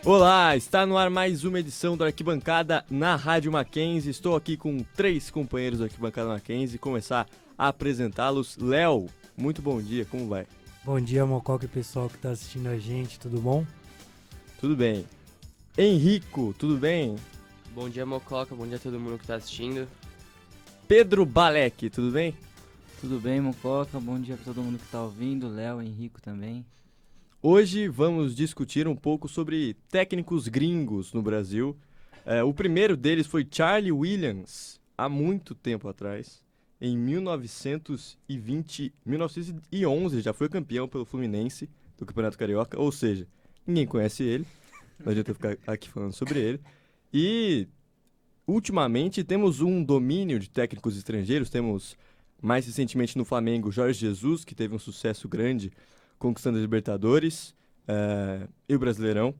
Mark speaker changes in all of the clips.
Speaker 1: Olá, está no ar mais uma edição do Arquibancada na Rádio Mackenzie. Estou aqui com 3 companheiros do Arquibancada Mackenzie. Começar a apresentá-los. Léo, muito bom dia, como vai?
Speaker 2: Bom dia, Mococa e pessoal que está assistindo a gente, tudo bom?
Speaker 1: Tudo bem. Henrico, tudo bem?
Speaker 3: Bom dia, Mococa, bom dia a todo mundo que está assistindo.
Speaker 1: Pedro Balek, tudo bem?
Speaker 4: Tudo bem, Mococa, bom dia para todo mundo que está ouvindo, Léo, Henrico também.
Speaker 1: Hoje vamos discutir um pouco sobre técnicos gringos no Brasil. O primeiro deles foi Charlie Williams, há muito tempo atrás. Em 1911 já foi campeão pelo Fluminense do Campeonato Carioca, ou seja, ninguém conhece ele, não adianta eu ficar aqui falando sobre ele. E, ultimamente, temos um domínio de técnicos estrangeiros, temos mais recentemente no Flamengo Jorge Jesus, que teve um sucesso grande conquistando a Libertadores e o Brasileirão.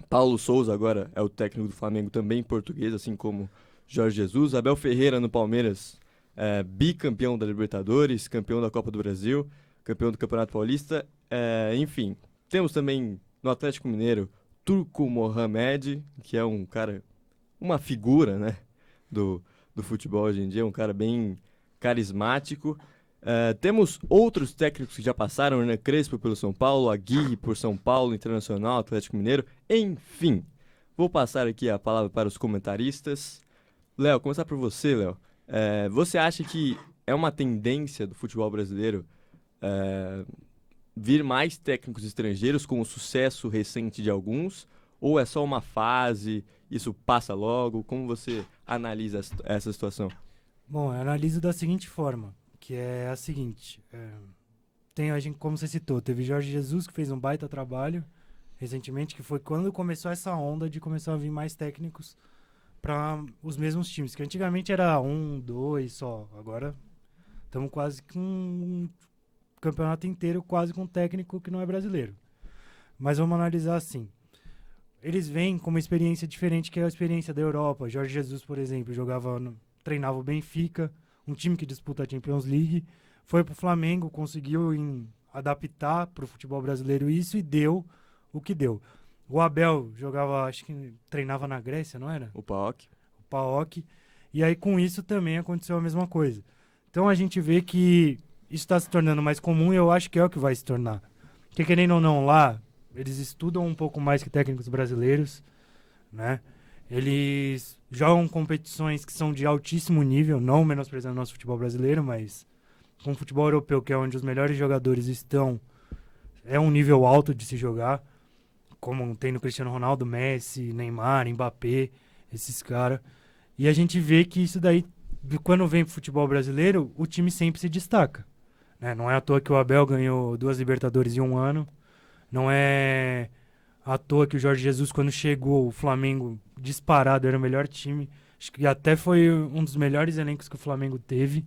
Speaker 1: Paulo Souza agora é o técnico do Flamengo também português, assim como Jorge Jesus. Abel Ferreira no Palmeiras, bicampeão da Libertadores, campeão da Copa do Brasil, campeão do Campeonato Paulista. Enfim, temos também no Atlético Mineiro Turco Mohamed, que é um cara, uma figura, né, do futebol hoje em dia, um cara bem carismático. Temos outros técnicos que já passaram, né? Crespo pelo São Paulo, Aguirre por São Paulo, Internacional, Atlético Mineiro, enfim. Vou passar aqui a palavra para os comentaristas. Léo, começar por você, Léo. Você acha que é uma tendência do futebol brasileiro vir mais técnicos estrangeiros com o sucesso recente de alguns? Ou é só uma fase, isso passa logo? Como você analisa essa situação?
Speaker 2: Bom, eu analiso da seguinte forma, que é a seguinte, tem a gente, como você citou, teve Jorge Jesus que fez um baita trabalho recentemente, que foi quando começou essa onda de começar a vir mais técnicos para os mesmos times, que antigamente era 1, 2 só, agora estamos quase com um campeonato inteiro quase com um técnico que não é brasileiro. Mas vamos analisar assim, eles vêm com uma experiência diferente que é a experiência da Europa. Jorge Jesus, por exemplo, treinava o Benfica, um time que disputa a Champions League, foi pro Flamengo, conseguiu adaptar pro futebol brasileiro isso e deu o que deu. O Abel jogava, acho que treinava na Grécia, não era?
Speaker 1: O PAOK.
Speaker 2: O PAOK. E aí com isso também aconteceu a mesma coisa. Então a gente vê que isso está se tornando mais comum e eu acho que é o que vai se tornar. Porque querendo ou não lá, eles estudam um pouco mais que técnicos brasileiros, né? Eles jogam competições que são de altíssimo nível, não menosprezando o nosso futebol brasileiro, mas com o futebol europeu, que é onde os melhores jogadores estão, é um nível alto de se jogar, como tem no Cristiano Ronaldo, Messi, Neymar, Mbappé, esses caras. E a gente vê que isso daí, quando vem pro futebol brasileiro, o time sempre se destaca, né? Não é à toa que o Abel ganhou 2 Libertadores em um ano, não é à toa que o Jorge Jesus, quando chegou, o Flamengo disparado, era o melhor time. Acho que até foi um dos melhores elencos que o Flamengo teve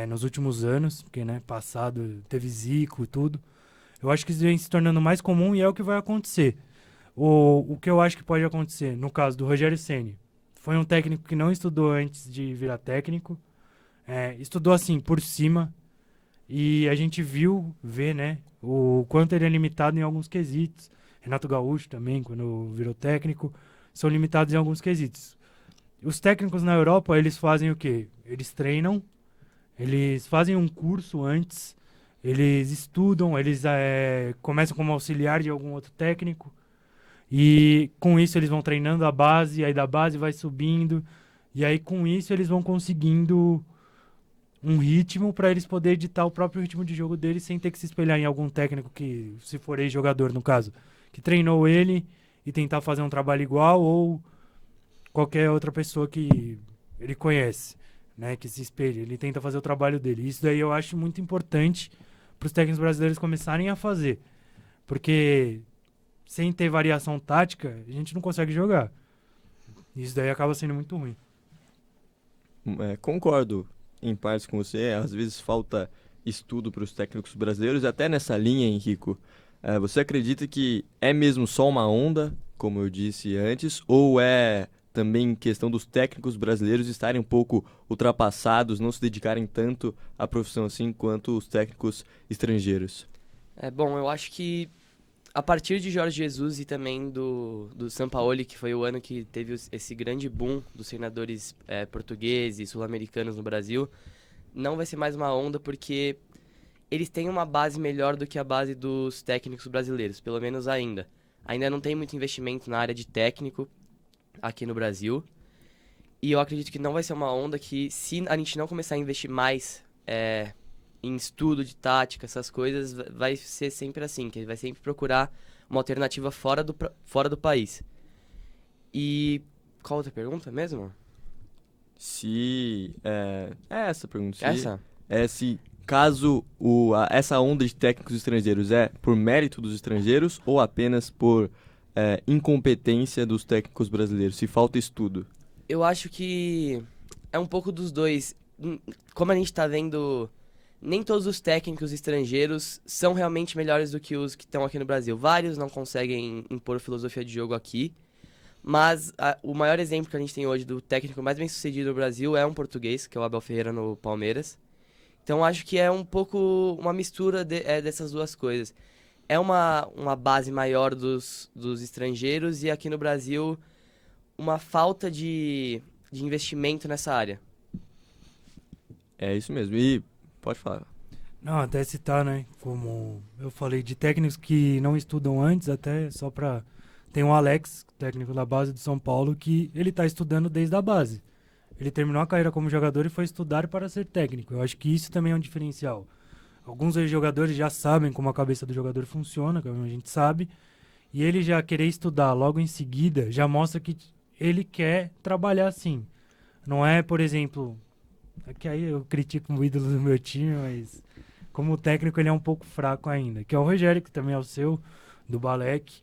Speaker 2: nos últimos anos, porque, né, passado teve Zico e tudo. Eu acho que isso vem se tornando mais comum e é o que vai acontecer. O que eu acho que pode acontecer, no caso do Rogério Ceni, foi um técnico que não estudou antes de virar técnico, estudou assim, por cima, e a gente vê, né, o quanto ele é limitado em alguns quesitos. Renato Gaúcho também, quando virou técnico, são limitados em alguns quesitos. Os técnicos na Europa, eles fazem o quê? Eles treinam, eles fazem um curso antes, eles estudam, eles começam como auxiliar de algum outro técnico, e com isso eles vão treinando a base, aí da base vai subindo, e aí com isso eles vão conseguindo um ritmo para eles poderem editar o próprio ritmo de jogo deles sem ter que se espelhar em algum técnico que, se for ex-jogador no caso, que treinou ele e tentar fazer um trabalho igual, ou qualquer outra pessoa que ele conhece, né, que se espelhe, ele tenta fazer o trabalho dele. Isso daí eu acho muito importante para os técnicos brasileiros começarem a fazer, porque sem ter variação tática, a gente não consegue jogar. Isso daí acaba sendo muito ruim.
Speaker 1: Concordo em partes com você, às vezes falta estudo para os técnicos brasileiros, até nessa linha, Henrico. Você acredita que é mesmo só uma onda, como eu disse antes, ou é também questão dos técnicos brasileiros estarem um pouco ultrapassados, não se dedicarem tanto à profissão assim quanto os técnicos estrangeiros?
Speaker 3: Bom, eu acho que a partir de Jorge Jesus e também do Sampaoli, que foi o ano que teve esse grande boom dos treinadores portugueses e sul-americanos no Brasil, não vai ser mais uma onda porque eles têm uma base melhor do que a base dos técnicos brasileiros, pelo menos ainda. Ainda não tem muito investimento na área de técnico aqui no Brasil. E eu acredito que não vai ser uma onda que, se a gente não começar a investir mais em estudo de tática, essas coisas, vai ser sempre assim, que ele vai sempre procurar uma alternativa fora do país. E qual outra pergunta mesmo?
Speaker 1: Se... É essa a pergunta.
Speaker 3: Essa?
Speaker 1: Se caso essa onda de técnicos estrangeiros é por mérito dos estrangeiros ou apenas por incompetência dos técnicos brasileiros, se falta estudo.
Speaker 3: Eu acho que é um pouco dos dois. Como a gente tá vendo, nem todos os técnicos estrangeiros são realmente melhores do que os que estão aqui no Brasil. Vários não conseguem impor filosofia de jogo aqui. Mas o maior exemplo que a gente tem hoje do técnico mais bem sucedido no Brasil é um português, que é o Abel Ferreira no Palmeiras. Então acho que é um pouco uma mistura dessas duas coisas. É uma base maior dos estrangeiros e aqui no Brasil uma falta de investimento nessa área.
Speaker 1: É isso mesmo. E pode falar.
Speaker 2: Não, até citar, né? Como eu falei, de técnicos que não estudam antes, até só pra... Tem o Alex, técnico da base do São Paulo, que ele tá estudando desde a base. Ele terminou a carreira como jogador e foi estudar para ser técnico. Eu acho que isso também é um diferencial. Alguns jogadores já sabem como a cabeça do jogador funciona, como a gente sabe, e ele já querer estudar logo em seguida já mostra que ele quer trabalhar assim. Não é, por exemplo, que aí eu critico o ídolo do meu time, mas como técnico ele é um pouco fraco ainda, que é o Rogério, que também é o seu, do Balec,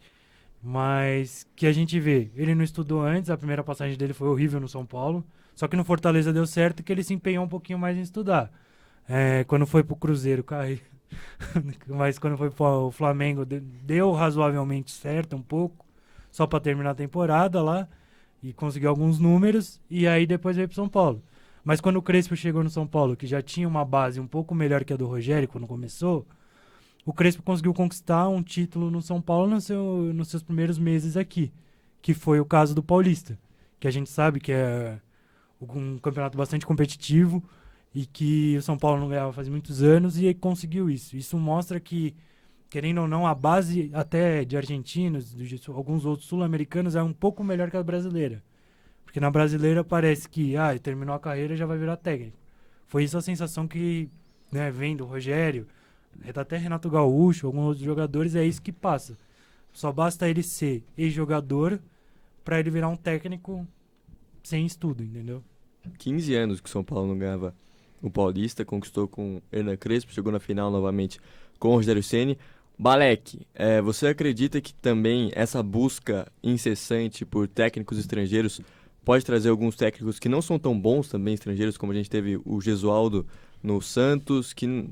Speaker 2: mas que a gente vê, ele não estudou antes, a primeira passagem dele foi horrível no São Paulo, só que no Fortaleza deu certo que ele se empenhou um pouquinho mais em estudar. Quando foi pro Cruzeiro, caiu. Mas quando foi pro Flamengo, deu razoavelmente certo um pouco, só para terminar a temporada lá, e conseguiu alguns números, e aí depois veio pro São Paulo. Mas quando o Crespo chegou no São Paulo, que já tinha uma base um pouco melhor que a do Rogério quando começou, o Crespo conseguiu conquistar um título no São Paulo nos seus primeiros meses aqui, que foi o caso do Paulista, que a gente sabe que é um campeonato bastante competitivo e que o São Paulo não ganhava faz muitos anos e conseguiu isso. Isso mostra que, querendo ou não, a base até de argentinos, de alguns outros sul-americanos, é um pouco melhor que a brasileira. Porque na brasileira parece que terminou a carreira e já vai virar técnico. Foi isso a sensação que vem do Rogério, até Renato Gaúcho, alguns outros jogadores, é isso que passa. Só basta ele ser ex-jogador para ele virar um técnico sem estudo, entendeu?
Speaker 1: 15 anos que o São Paulo não ganhava o Paulista, conquistou com Hernan Crespo, chegou na final novamente com o Rogério Ceni. Balec, você acredita que também essa busca incessante por técnicos estrangeiros pode trazer alguns técnicos que não são tão bons também, estrangeiros, como a gente teve o Gesualdo no Santos, que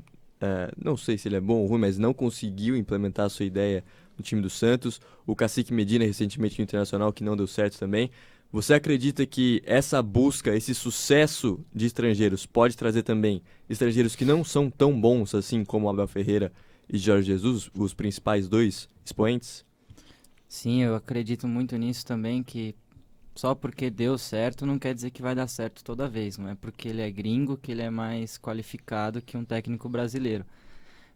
Speaker 1: não sei se ele é bom ou ruim, mas não conseguiu implementar a sua ideia no time do Santos. O Cacique Medina, recentemente no Internacional, que não deu certo também. Você acredita que essa busca, esse sucesso de estrangeiros pode trazer também estrangeiros que não são tão bons assim como Abel Ferreira e Jorge Jesus, os principais dois expoentes?
Speaker 4: Sim, eu acredito muito nisso também, que só porque deu certo não quer dizer que vai dar certo toda vez. Não é porque ele é gringo que ele é mais qualificado que um técnico brasileiro.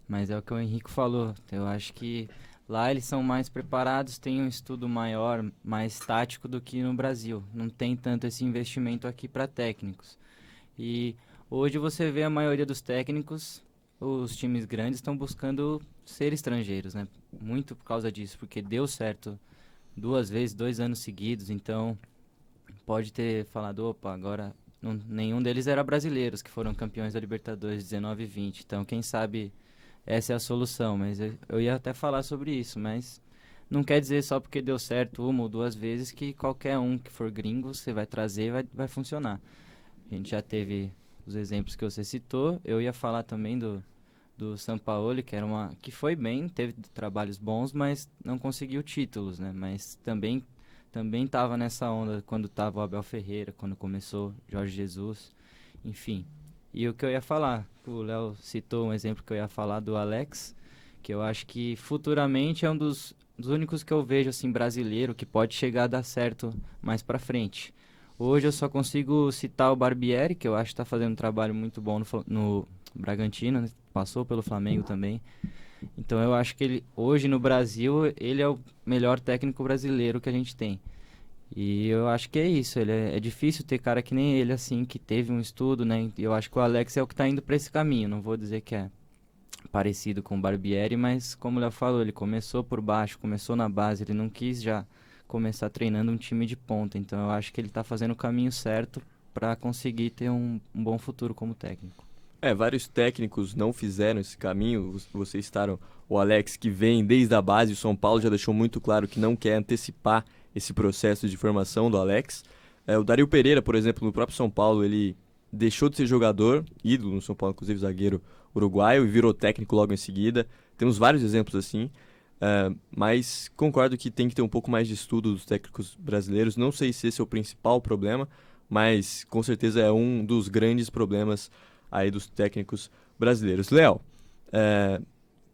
Speaker 4: Mas é o que o Henrique falou. Eu acho que lá eles são mais preparados, têm um estudo maior, mais tático do que no Brasil. Não tem tanto esse investimento aqui para técnicos. E hoje você vê a maioria dos técnicos, os times grandes estão buscando ser estrangeiros, né? Muito por causa disso, porque deu certo 2 vezes, 2 anos seguidos. Então pode ter falado, opa, agora nenhum deles era brasileiros que foram campeões da Libertadores 19 e 20. Então quem sabe essa é a solução, mas eu ia até falar sobre isso, mas não quer dizer só porque deu certo 1 ou 2 vezes que qualquer um que for gringo você vai trazer e vai funcionar. A gente já teve os exemplos que você citou, eu ia falar também do Sampaoli, que foi bem, teve trabalhos bons, mas não conseguiu títulos, né? Mas também estava nessa onda quando estava o Abel Ferreira, quando começou Jorge Jesus, enfim. E o que eu ia falar, o Léo citou um exemplo que eu ia falar do Alex, Que eu acho que futuramente é um dos únicos que eu vejo, assim, brasileiro, que pode chegar a dar certo mais pra frente. Hoje eu só consigo citar o Barbieri, que eu acho que tá fazendo um trabalho muito bom no Bragantino, né? Passou pelo Flamengo também. Então eu acho que ele, hoje no Brasil, ele é o melhor técnico brasileiro que a gente tem. E eu acho que é isso, é difícil ter cara que nem ele, assim, que teve um estudo, né? E eu acho que o Alex é o que tá indo pra esse caminho, não vou dizer que é parecido com o Barbieri, mas como o Léo falou, ele começou por baixo, começou na base, ele não quis já começar treinando um time de ponta, então eu acho que ele tá fazendo o caminho certo para conseguir ter um bom futuro como técnico.
Speaker 1: Vários técnicos não fizeram esse caminho. Vocês citaram o Alex, que vem desde a base. O São Paulo já deixou muito claro que não quer antecipar esse processo de formação do Alex. O Dario Pereira, por exemplo, no próprio São Paulo, ele deixou de ser jogador, ídolo no São Paulo, inclusive zagueiro uruguaio, e virou técnico logo em seguida. Temos vários exemplos assim, mas concordo que tem que ter um pouco mais de estudo dos técnicos brasileiros. Não sei se esse é o principal problema, mas com certeza é um dos grandes problemas aí dos técnicos brasileiros. Léo,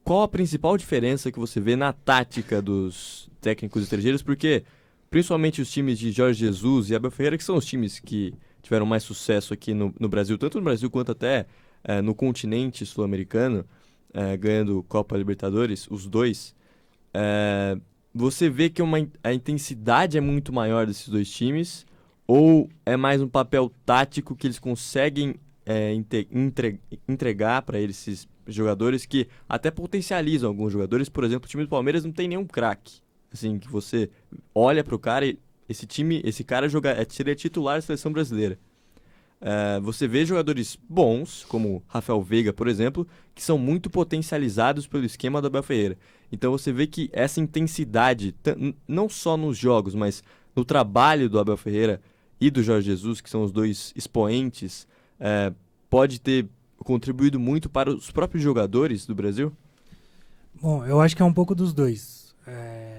Speaker 1: qual a principal diferença que você vê na tática dos técnicos estrangeiros? Porque principalmente os times de Jorge Jesus e Abel Ferreira, que são os times que tiveram mais sucesso aqui no Brasil, tanto no Brasil quanto até no continente sul-americano, ganhando Copa Libertadores, os dois, você vê que a intensidade é muito maior desses dois times, ou é mais um papel tático que eles conseguem entregar para esses jogadores, que até potencializam alguns jogadores? Por exemplo, o time do Palmeiras não tem nenhum craque, assim, que você olha para o cara e esse cara seria titular da seleção brasileira. Você vê jogadores bons, como Rafael Veiga, por exemplo, que são muito potencializados pelo esquema do Abel Ferreira. Então você vê que essa intensidade, não só nos jogos, mas no trabalho do Abel Ferreira e do Jorge Jesus, que são os dois expoentes, pode ter contribuído muito para os próprios jogadores do Brasil?
Speaker 2: Bom, eu acho que é um pouco dos dois.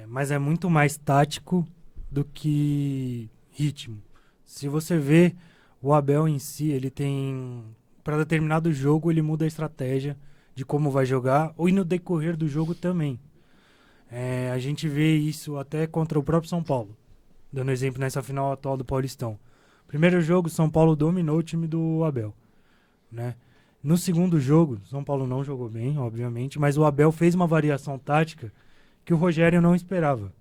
Speaker 2: Mas é muito mais tático do que ritmo. Se você vê o Abel em si, ele tem... Para determinado jogo, ele muda a estratégia de como vai jogar, ou no decorrer do jogo também. A gente vê isso até contra o próprio São Paulo, dando exemplo nessa final atual do Paulistão. Primeiro jogo, São Paulo dominou o time do Abel, né? No segundo jogo, São Paulo não jogou bem, obviamente, mas o Abel fez uma variação tática que o Rogério não esperava.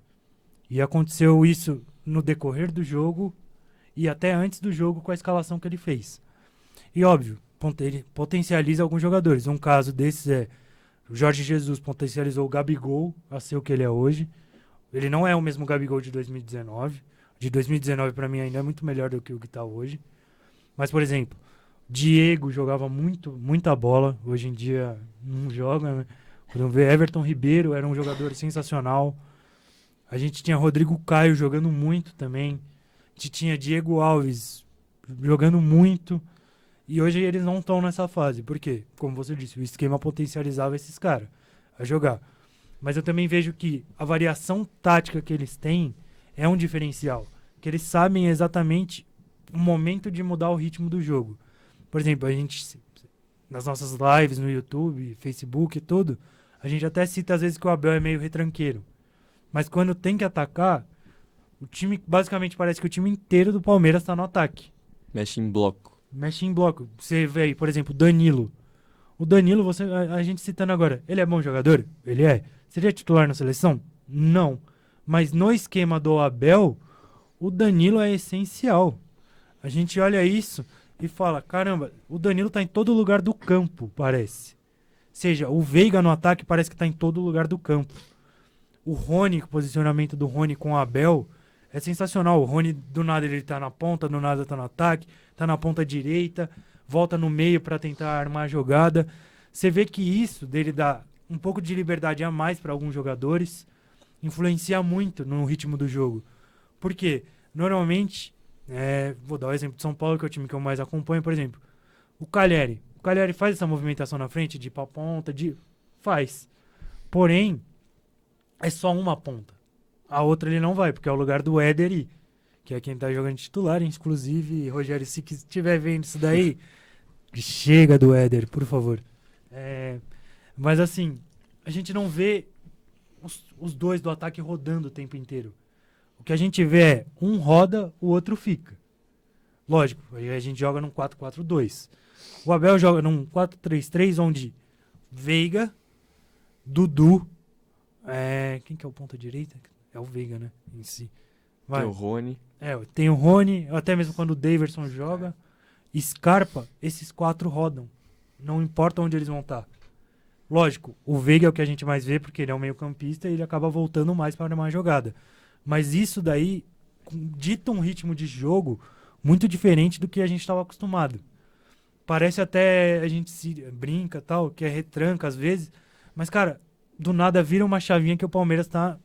Speaker 2: E aconteceu isso no decorrer do jogo e até antes do jogo com a escalação que ele fez. E óbvio, ele potencializa alguns jogadores. Um caso desses é o Jorge Jesus potencializou o Gabigol a ser o que ele é hoje. Ele não é o mesmo Gabigol de 2019. De 2019 para mim ainda é muito melhor do que o que está hoje. Mas, por exemplo, Diego jogava muita bola. Hoje em dia não joga, né? Quando vê, Everton Ribeiro era um jogador sensacional. A gente tinha Rodrigo Caio jogando muito também. A gente tinha Diego Alves jogando muito. E hoje eles não estão nessa fase. Por quê? Como você disse, o esquema potencializava esses caras a jogar. Mas eu também vejo que a variação tática que eles têm é um diferencial. Que eles sabem exatamente o momento de mudar o ritmo do jogo. Por exemplo, a gente, nas nossas lives no YouTube, Facebook e tudo, a gente até cita às vezes que o Abel é meio retranqueiro. Mas quando tem que atacar, o time, basicamente parece que o time inteiro do Palmeiras está no ataque.
Speaker 1: Mexe em bloco.
Speaker 2: Mexe em bloco. Você vê aí, por exemplo, Danilo. O Danilo, a gente citando agora, ele é bom jogador? Ele é. Seria titular na seleção? Não. Mas no esquema do Abel, o Danilo é essencial. A gente olha isso e fala, caramba, o Danilo tá em todo lugar do campo, parece. Seja, o Veiga no ataque parece que tá em todo lugar do campo. O Rony, o posicionamento do Rony com o Abel é sensacional. O Rony, do nada ele tá na ponta, do nada tá no ataque, tá na ponta direita, volta no meio para tentar armar a jogada. Você vê que isso dele dá um pouco de liberdade a mais para alguns jogadores, influencia muito no ritmo do jogo. Por quê? Normalmente, vou dar o exemplo de São Paulo, que é o time que eu mais acompanho, por exemplo, o Calleri. O Calleri faz essa movimentação na frente, de ir pra ponta, faz. Porém, é só uma ponta. A outra ele não vai, porque é o lugar do Éder, que é quem tá jogando titular. Inclusive, Rogério, se estiver vendo isso daí, chega do Éder, por favor. Mas assim, a gente não vê os dois do ataque rodando o tempo inteiro. O que a gente vê é um roda, o outro fica. Lógico, aí a gente joga num 4-4-2. O Abel joga num 4-3-3, onde Veiga, Dudu, quem que é o ponta direita? É o Veiga, né? Em si. Vai.
Speaker 1: Tem o Rony.
Speaker 2: Tem o Rony, até mesmo quando o Daverson joga. Scarpa, esses 4 rodam. Não importa onde eles vão estar. Lógico, o Veiga é o que a gente mais vê, porque ele é um meio campista e ele acaba voltando mais para uma jogada. Mas isso daí dita um ritmo de jogo muito diferente do que a gente estava acostumado. Parece até, a gente se brinca tal, que é retranca às vezes, mas cara, do nada vira uma chavinha que o Palmeiras está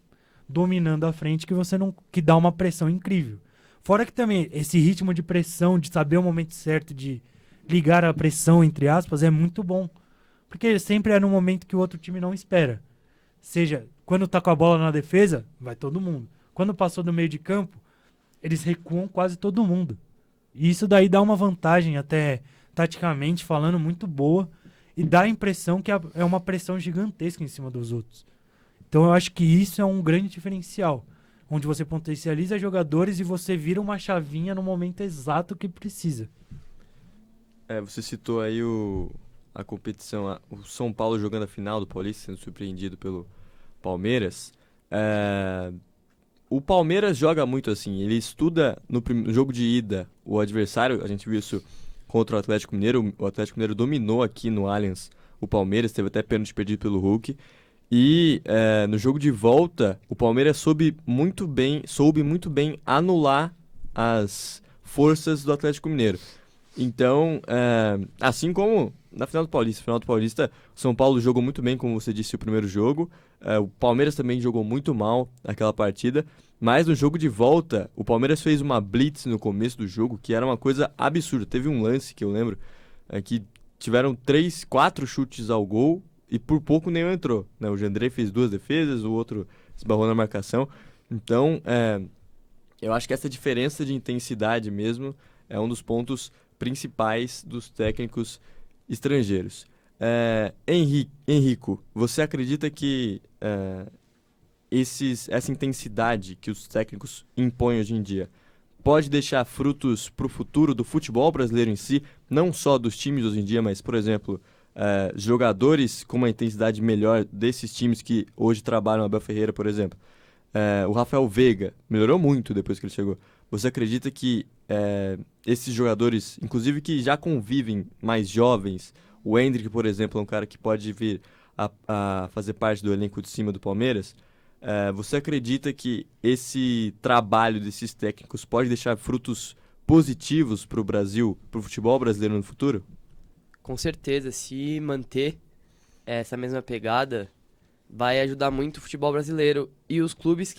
Speaker 2: dominando a frente, que dá uma pressão incrível. Fora que também esse ritmo de pressão, de saber o momento certo de ligar a pressão, entre aspas, é muito bom. Porque sempre é no momento que o outro time não espera. Seja, quando tá com a bola na defesa, vai todo mundo. Quando passou do meio de campo, eles recuam quase todo mundo. E isso daí dá uma vantagem, até taticamente falando, muito boa. E dá a impressão que é uma pressão gigantesca em cima dos outros. Então eu acho que isso é um grande diferencial. Onde você potencializa jogadores e você vira uma chavinha no momento exato que precisa.
Speaker 1: Você citou aí a competição, o São Paulo jogando a final do Paulista, sendo surpreendido pelo Palmeiras. O Palmeiras joga muito assim, ele estuda no jogo de ida o adversário, a gente viu isso contra o Atlético Mineiro, o Atlético Mineiro dominou aqui no Allianz o Palmeiras, teve até pênalti perdido pelo Hulk, e no jogo de volta o Palmeiras soube muito bem anular as forças do Atlético Mineiro. Então, assim como na final do Paulista, o São Paulo jogou muito bem, como você disse, o primeiro jogo. O Palmeiras também jogou muito mal naquela partida. Mas no jogo de volta, o Palmeiras fez uma blitz no começo do jogo, que era uma coisa absurda. Teve um lance que eu lembro, que tiveram 4 chutes ao gol e por pouco nenhum entrou, né? O Jandrei fez 2 defesas, o outro esbarrou na marcação. Então, eu acho que essa diferença de intensidade mesmo é um dos pontos principais dos técnicos estrangeiros. Henrico, você acredita que essa intensidade que os técnicos impõem hoje em dia pode deixar frutos para o futuro do futebol brasileiro em si, não só dos times hoje em dia, mas, por exemplo, jogadores com uma intensidade melhor desses times que hoje trabalham, Abel Ferreira, por exemplo? O Rafael Veiga melhorou muito depois que ele chegou. Você acredita que esses jogadores, inclusive que já convivem mais jovens, o Endrick, por exemplo, é um cara que pode vir a fazer parte do elenco de cima do Palmeiras, você acredita que esse trabalho desses técnicos pode deixar frutos positivos para o Brasil, para o futebol brasileiro no futuro?
Speaker 3: Com certeza, se manter essa mesma pegada, vai ajudar muito o futebol brasileiro. E os clubes,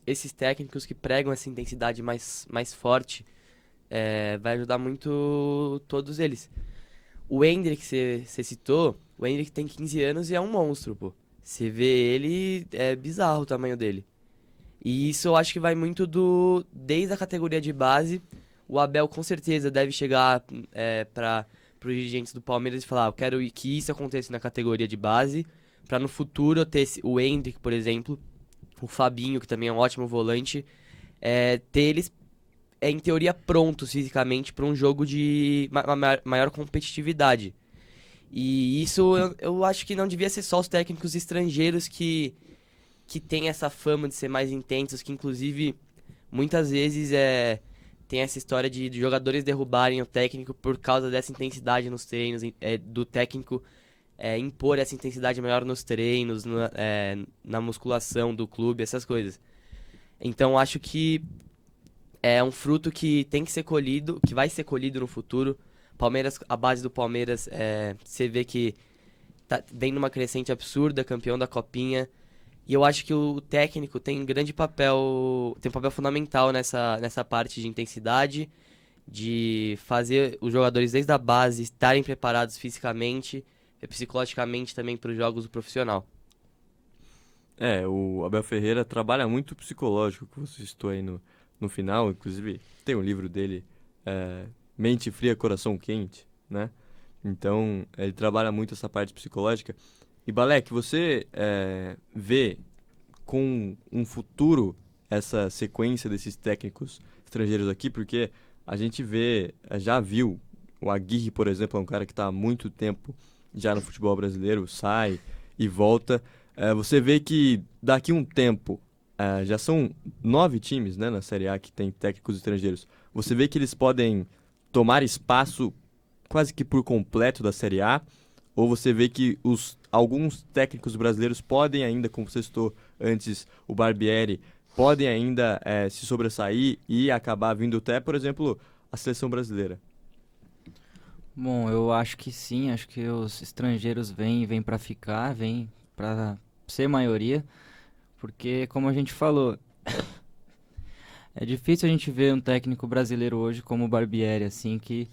Speaker 3: esses técnicos que pregam essa intensidade mais forte, vai ajudar muito todos eles. O Endrick, que você citou, o Endrick tem 15 anos e é um monstro, pô. Você vê ele, é bizarro o tamanho dele. E isso eu acho que vai muito desde a categoria de base. O Abel com certeza deve chegar para os dirigentes do Palmeiras e falar: eu quero que isso aconteça na categoria de base, para no futuro eu ter o Endrick, por exemplo, o Fabinho, que também é um ótimo volante, ter eles, em teoria, prontos fisicamente para um jogo de maior competitividade. E isso eu acho que não devia ser só os técnicos estrangeiros que têm essa fama de ser mais intensos, que inclusive muitas vezes tem essa história de jogadores derrubarem o técnico por causa dessa intensidade nos treinos, do técnico impor essa intensidade maior nos treinos, na musculação do clube, essas coisas. Então acho que é um fruto que tem que ser colhido, que vai ser colhido no futuro. A base do Palmeiras, você vê que vem numa crescente absurda, campeão da Copinha. E eu acho que o técnico tem um papel fundamental nessa parte de intensidade, de fazer os jogadores desde a base estarem preparados fisicamente e psicologicamente também para os jogos do profissional.
Speaker 1: O Abel Ferreira trabalha muito o psicológico, que você citou aí no final. Inclusive, tem um livro dele, Mente Fria, Coração Quente, né? Então, ele trabalha muito essa parte psicológica. E Balek, você vê com um futuro essa sequência desses técnicos estrangeiros aqui? Porque a gente já viu, o Aguirre, por exemplo, é um cara que está há muito tempo já no futebol brasileiro, sai e volta. Você vê que daqui a um tempo, já são 9 times, né, na Série A que tem técnicos estrangeiros. Você vê que eles podem tomar espaço quase que por completo da Série A? Ou você vê que alguns técnicos brasileiros podem ainda, como você citou antes, o Barbieri, podem ainda se sobressair e acabar vindo até, por exemplo, a seleção brasileira?
Speaker 4: Bom, eu acho que sim, acho que os estrangeiros vêm para ficar, vêm para ser maioria, porque como a gente falou, é difícil a gente ver um técnico brasileiro hoje como o Barbieri, assim, que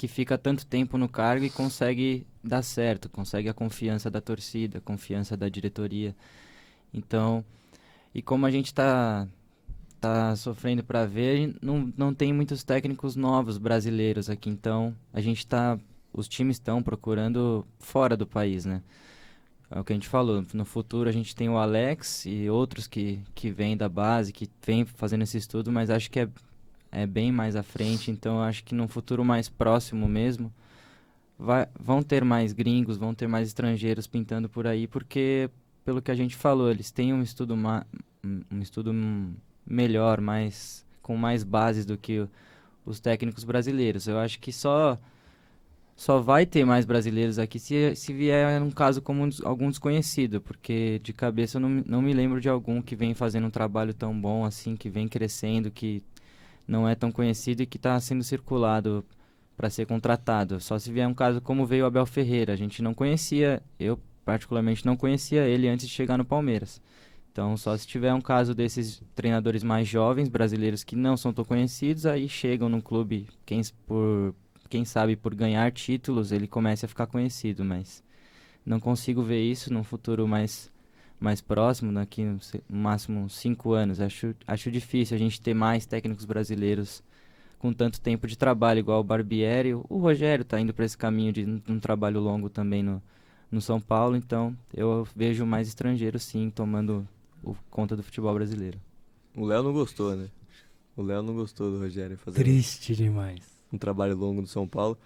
Speaker 4: fica tanto tempo no cargo e consegue dar certo, consegue a confiança da torcida, a confiança da diretoria. Então, e como a gente tá sofrendo para ver, não tem muitos técnicos novos brasileiros aqui, então os times estão procurando fora do país, né? É o que a gente falou, no futuro a gente tem o Alex e outros que vêm da base, que vêm fazendo esse estudo, mas acho que é bem mais à frente, então acho que no futuro mais próximo mesmo, vão ter mais gringos, vão ter mais estrangeiros pintando por aí, porque, pelo que a gente falou, eles têm um estudo melhor, com mais bases do que os técnicos brasileiros. Eu acho que só vai ter mais brasileiros aqui se vier um caso como algum desconhecido, porque de cabeça eu não me lembro de algum que vem fazendo um trabalho tão bom assim, que vem crescendo, que não é tão conhecido e que está sendo circulado para ser contratado. Só se vier um caso como veio o Abel Ferreira. A gente não conhecia, eu particularmente não conhecia ele antes de chegar no Palmeiras. Então, só se tiver um caso desses treinadores mais jovens, brasileiros que não são tão conhecidos, aí chegam no clube, quem sabe por ganhar títulos, ele começa a ficar conhecido, mas não consigo ver isso num futuro mais próximo, daqui no máximo 5 anos. Acho difícil a gente ter mais técnicos brasileiros com tanto tempo de trabalho, igual o Barbieri. O Rogério está indo para esse caminho de um trabalho longo também no São Paulo, então eu vejo mais estrangeiros sim tomando conta do futebol brasileiro.
Speaker 1: O Léo não gostou, né? O Léo não gostou do Rogério fazer
Speaker 2: Triste demais.
Speaker 1: um trabalho longo no São Paulo.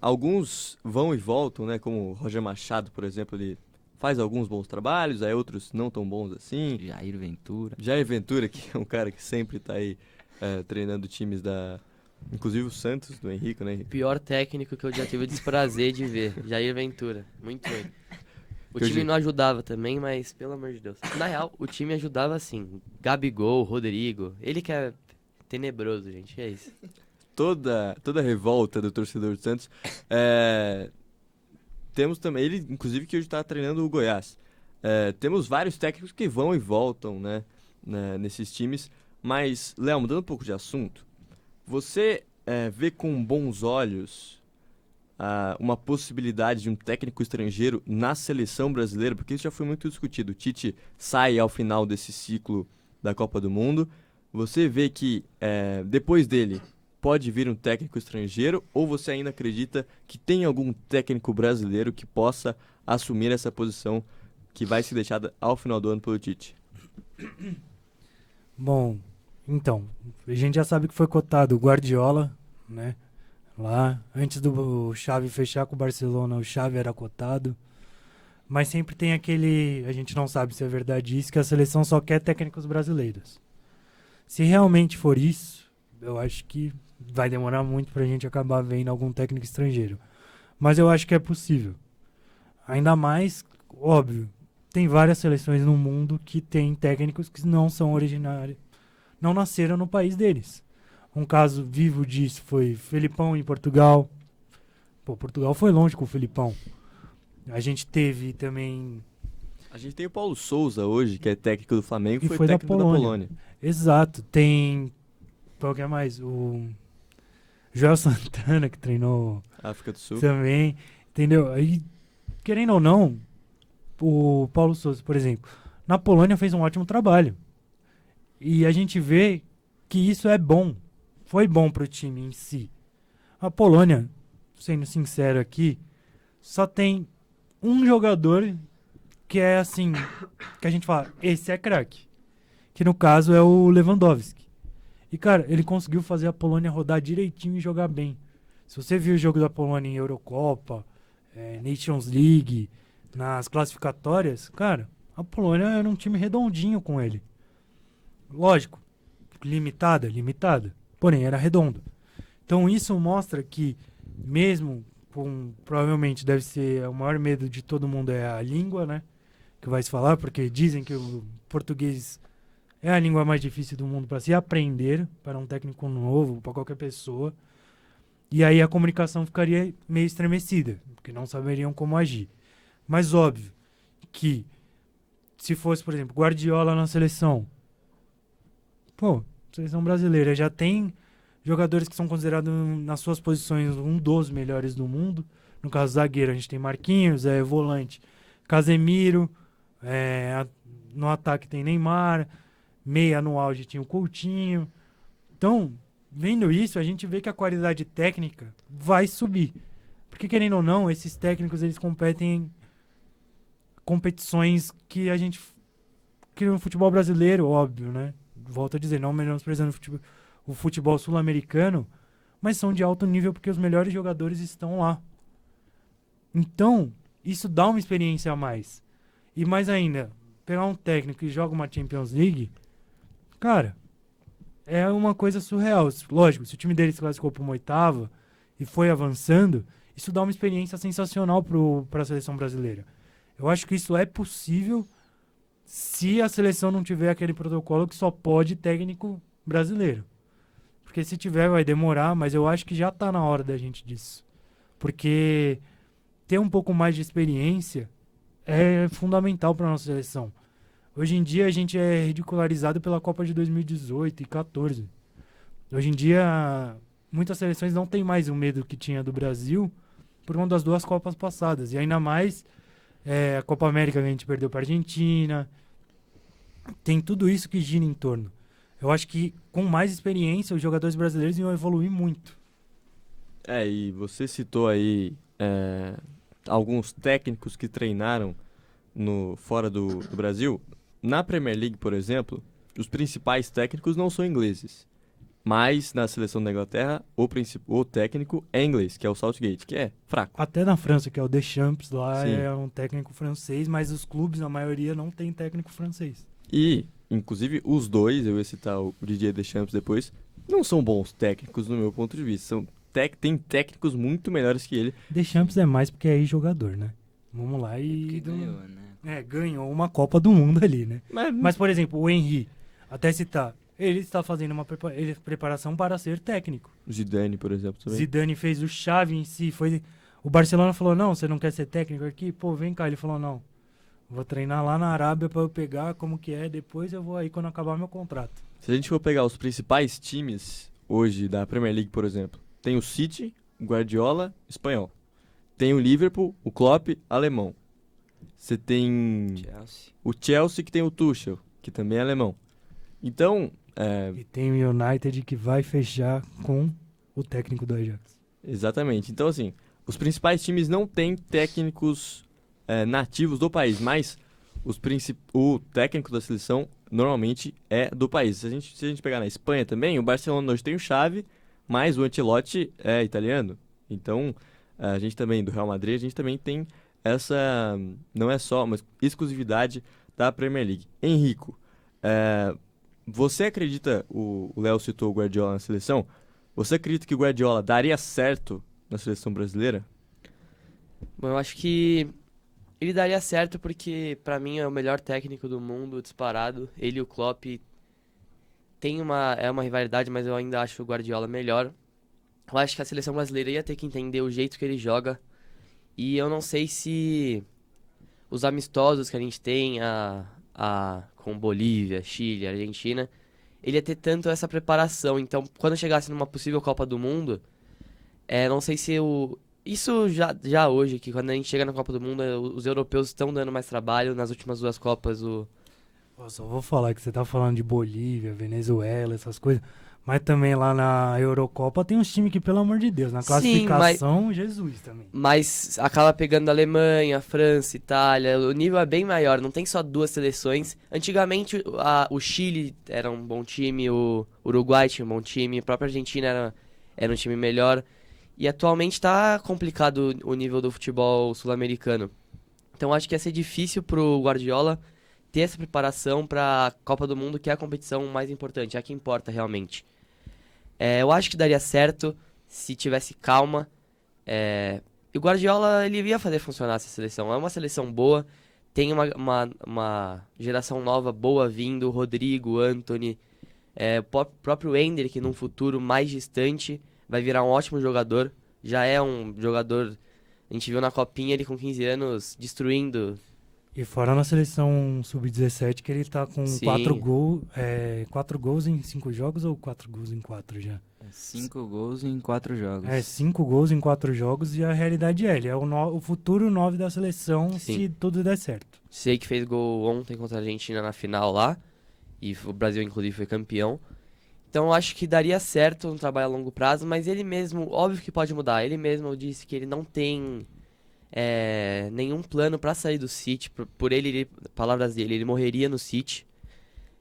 Speaker 1: Alguns vão e voltam, né? Como o Roger Machado, por exemplo, ele faz alguns bons trabalhos, aí outros não tão bons assim.
Speaker 4: Jair Ventura.
Speaker 1: Jair Ventura, que é um cara que sempre tá aí treinando times inclusive o Santos, do Henrique, né?
Speaker 3: Pior técnico que eu já tive o desprazer de ver, Jair Ventura. Muito ruim. O time não ajudava também, mas pelo amor de Deus. Na real, o time ajudava assim. Gabigol, Rodrigo. Ele que é tenebroso, gente. É isso.
Speaker 1: Toda a revolta do torcedor do Santos. Temos também, ele inclusive que hoje está treinando o Goiás. Temos vários técnicos que vão e voltam, né, nesses times. Mas, Léo, mudando um pouco de assunto, você vê com bons olhos uma possibilidade de um técnico estrangeiro na seleção brasileira? Porque isso já foi muito discutido. O Tite sai ao final desse ciclo da Copa do Mundo. Você vê que depois dele pode vir um técnico estrangeiro, ou você ainda acredita que tem algum técnico brasileiro que possa assumir essa posição que vai ser deixada ao final do ano pelo Tite?
Speaker 2: Bom, então, a gente já sabe que foi cotado o Guardiola, né? Lá, antes do Xavi fechar com o Barcelona, o Xavi era cotado. Mas sempre tem aquele, a gente não sabe se é verdade isso, que a seleção só quer técnicos brasileiros. Se realmente for isso, eu acho que vai demorar muito pra gente acabar vendo algum técnico estrangeiro. Mas eu acho que é possível. Ainda mais, óbvio, tem várias seleções no mundo que tem técnicos que não são originários, não nasceram no país deles. Um caso vivo disso foi Felipão em Portugal. Pô, Portugal foi longe com o Felipão. A gente teve também...
Speaker 1: A gente tem o Paulo Souza hoje, que é técnico do Flamengo,
Speaker 2: E
Speaker 1: foi
Speaker 2: foi
Speaker 1: técnico da Polônia.
Speaker 2: Exato. Tem... Qual que é mais? O Joel Santana, que treinou
Speaker 1: África do Sul.
Speaker 2: também. Entendeu? Aí, querendo ou não, o Paulo Souza, por exemplo, na Polônia fez um ótimo trabalho. E a gente vê que isso é bom. Foi bom pro time em si. A Polônia, sendo sincero aqui, só tem um jogador que é assim, que a gente fala, esse é craque. Que no caso é o Lewandowski. E, cara, ele conseguiu fazer a Polônia rodar direitinho e jogar bem. Se você viu o jogo da Polônia em Eurocopa, Nations League, nas classificatórias, cara, a Polônia era um time redondinho com ele. Lógico, limitada, porém era redondo. Então isso mostra que, mesmo com, provavelmente deve ser o maior medo de todo mundo é a língua, né? Que vai se falar, porque dizem que o português é a língua mais difícil do mundo para se aprender, para um técnico novo, para qualquer pessoa. E aí a comunicação ficaria meio estremecida, porque não saberiam como agir. Mas óbvio que se fosse, por exemplo, Guardiola na seleção, pô, seleção brasileira já tem jogadores que são considerados nas suas posições um dos melhores do mundo. No caso zagueiro, a gente tem Marquinhos, volante Casemiro, no ataque tem Neymar, meia no auge tinha o Coutinho. Então, vendo isso, a gente vê que a qualidade técnica vai subir. Porque, querendo ou não, esses técnicos eles competem em competições que a gente... que no futebol brasileiro, óbvio, né? Volto a dizer, não menosprezando o futebol sul-americano, mas são de alto nível porque os melhores jogadores estão lá. Então, isso dá uma experiência a mais. E mais ainda, pegar um técnico que joga uma Champions League, cara, é uma coisa surreal. Lógico, se o time dele se classificou para uma oitava e foi avançando, isso dá uma experiência sensacional para a seleção brasileira. Eu acho que isso é possível se a seleção não tiver aquele protocolo que só pode técnico brasileiro. Porque se tiver vai demorar, mas eu acho que já está na hora da gente disso. Porque ter um pouco mais de experiência é fundamental para a nossa seleção. Hoje em dia a gente é ridicularizado pela Copa de 2018 e 2014. Hoje em dia muitas seleções não têm mais o medo que tinha do Brasil por uma das duas Copas passadas. E ainda mais a Copa América que a gente perdeu para a Argentina. Tem tudo isso que gira em torno. Eu acho que com mais experiência os jogadores brasileiros iam evoluir muito.
Speaker 1: E você citou aí alguns técnicos que treinaram fora do Brasil. Na Premier League, por exemplo, os principais técnicos não são ingleses. Mas na seleção da Inglaterra, o técnico é inglês, que é o Southgate, que é fraco.
Speaker 2: Até na França, que é o Deschamps, lá
Speaker 1: Sim.
Speaker 2: é um técnico francês, mas os clubes, na maioria, não tem técnico francês.
Speaker 1: E, inclusive, os dois, eu ia citar o Didier Deschamps depois, não são bons técnicos no meu ponto de vista. Tem técnicos muito melhores que ele.
Speaker 2: Deschamps é mais porque é ex-jogador, né? Vamos lá
Speaker 4: Porque ganhou, né?
Speaker 2: Ganhou uma Copa do Mundo ali, né?
Speaker 1: Mas
Speaker 2: Mas, por exemplo, o Henry, até citar, ele está fazendo uma preparação para ser técnico.
Speaker 1: Zidane, por exemplo, também.
Speaker 2: Zidane fez o Xavi em si, o Barcelona falou, não, você não quer ser técnico aqui? Pô, vem cá. Ele falou, não, vou treinar lá na Arábia para eu pegar como que é, depois eu vou aí quando acabar meu contrato.
Speaker 1: Se a gente for pegar os principais times hoje da Premier League, por exemplo, tem o City, o Guardiola, espanhol. Tem o Liverpool, o Klopp, alemão. Você tem
Speaker 4: Chelsea.
Speaker 1: o Chelsea, que tem o Tuchel, que também é alemão. Então,
Speaker 2: E tem o United que vai fechar com o técnico do Ajax.
Speaker 1: exatamente. Então, assim, os principais times não têm técnicos nativos do país, mas o técnico da seleção normalmente é do país. Se a gente pegar na Espanha também, o Barcelona hoje tem o Xavi, mas o Ancelotti é italiano. Então, a gente também, do Real Madrid, a gente também tem essa, não é só uma exclusividade da Premier League. Henrico, você acredita, o Léo citou o Guardiola na seleção, você acredita que o Guardiola daria certo na seleção brasileira?
Speaker 3: Bom, eu acho que ele daria certo porque, pra mim, é o melhor técnico do mundo, disparado. Ele e o Klopp tem uma rivalidade, mas eu ainda acho o Guardiola melhor. Eu acho que a seleção brasileira ia ter que entender o jeito que ele joga. E eu não sei se os amistosos que a gente tem com Bolívia, Chile, Argentina, ele ia ter tanto essa preparação. Então, quando chegasse numa possível Copa do Mundo, não sei se isso já hoje, que quando a gente chega na Copa do Mundo, os europeus estão dando mais trabalho. Nas últimas duas Copas,
Speaker 2: Eu só vou falar que você tá falando de Bolívia, Venezuela, essas coisas. Mas também lá na Eurocopa tem uns times que, pelo amor de Deus, na
Speaker 3: Sim,
Speaker 2: classificação, Jesus também.
Speaker 3: Mas acaba pegando a Alemanha, França, Itália. O nível é bem maior, não tem só duas seleções. Antigamente o Chile era um bom time, o Uruguai tinha um bom time, a própria Argentina era um time melhor. E atualmente tá complicado o nível do futebol sul-americano. Então acho que ia ser difícil pro Guardiola ter essa preparação pra Copa do Mundo, que é a competição mais importante, é a que importa realmente. Eu acho que daria certo se tivesse calma. E o Guardiola, ele ia fazer funcionar essa seleção. É uma seleção boa, tem uma geração nova boa vindo, o Rodrigo, Antony, o próprio Ender, que num futuro mais distante vai virar um ótimo jogador. Já é um jogador, a gente viu na Copinha ele com 15 anos destruindo.
Speaker 2: E fora na seleção sub-17 que ele tá com
Speaker 3: Sim.
Speaker 2: 4 gols em 5 jogos ou 4 gols em 4 já?
Speaker 4: 5 gols em 4 jogos.
Speaker 2: 5 gols em 4 jogos e a realidade ele é o futuro 9 da seleção,
Speaker 3: Sim.
Speaker 2: se tudo der certo.
Speaker 3: Sei que fez gol ontem contra a Argentina na final lá, e o Brasil inclusive foi campeão. Então eu acho que daria certo um trabalho a longo prazo, mas ele mesmo, óbvio que pode mudar, ele mesmo disse que ele não tem nenhum plano pra sair do City, por ele, palavras dele, ele morreria no City.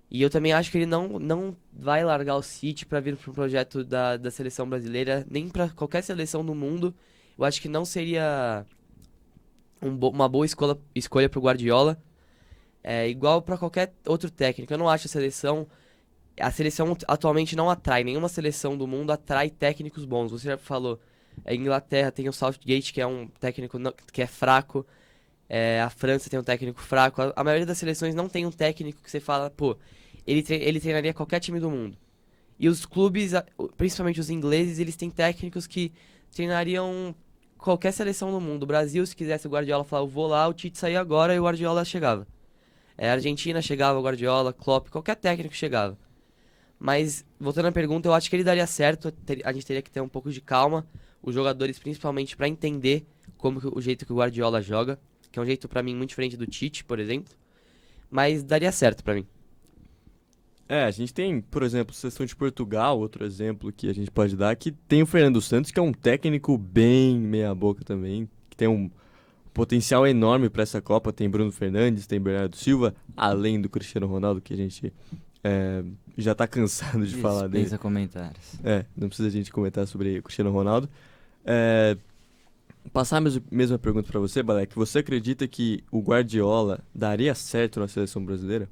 Speaker 3: E eu também acho que ele não vai largar o City pra vir para um projeto da seleção brasileira, nem pra qualquer seleção do mundo. Eu acho que não seria uma boa escolha pro Guardiola, igual pra qualquer outro técnico. Eu não acho a seleção atualmente não atrai, nenhuma seleção do mundo atrai técnicos bons. Você já falou, a Inglaterra tem o Southgate, que é um técnico que é fraco, a França tem um técnico fraco, a maioria das seleções não tem um técnico que você fala, pô, ele treinaria qualquer time do mundo. E os clubes, principalmente os ingleses, eles têm técnicos que treinariam qualquer seleção do mundo. O Brasil, se quisesse o Guardiola falar, eu vou lá, o Tite saía agora e o Guardiola chegava. A Argentina chegava, o Guardiola, Klopp, qualquer técnico chegava. Mas, voltando à pergunta, eu acho que ele daria certo, a gente teria que ter um pouco de calma, os jogadores principalmente para entender o jeito que o Guardiola joga, que é um jeito pra mim muito diferente do Tite, por exemplo, mas daria certo pra mim.
Speaker 1: A gente tem, por exemplo, a seleção de Portugal, outro exemplo que a gente pode dar, que tem o Fernando Santos, que é um técnico bem meia-boca também, que tem um potencial enorme para essa Copa. Tem Bruno Fernandes, tem Bernardo Silva, além do Cristiano Ronaldo, que a gente já tá cansado de falar dele.
Speaker 4: Dispensa comentários.
Speaker 1: Não precisa a gente comentar sobre o Cristiano Ronaldo. Passar a mesma pergunta para você, Balek. Você acredita que o Guardiola daria certo na seleção brasileira?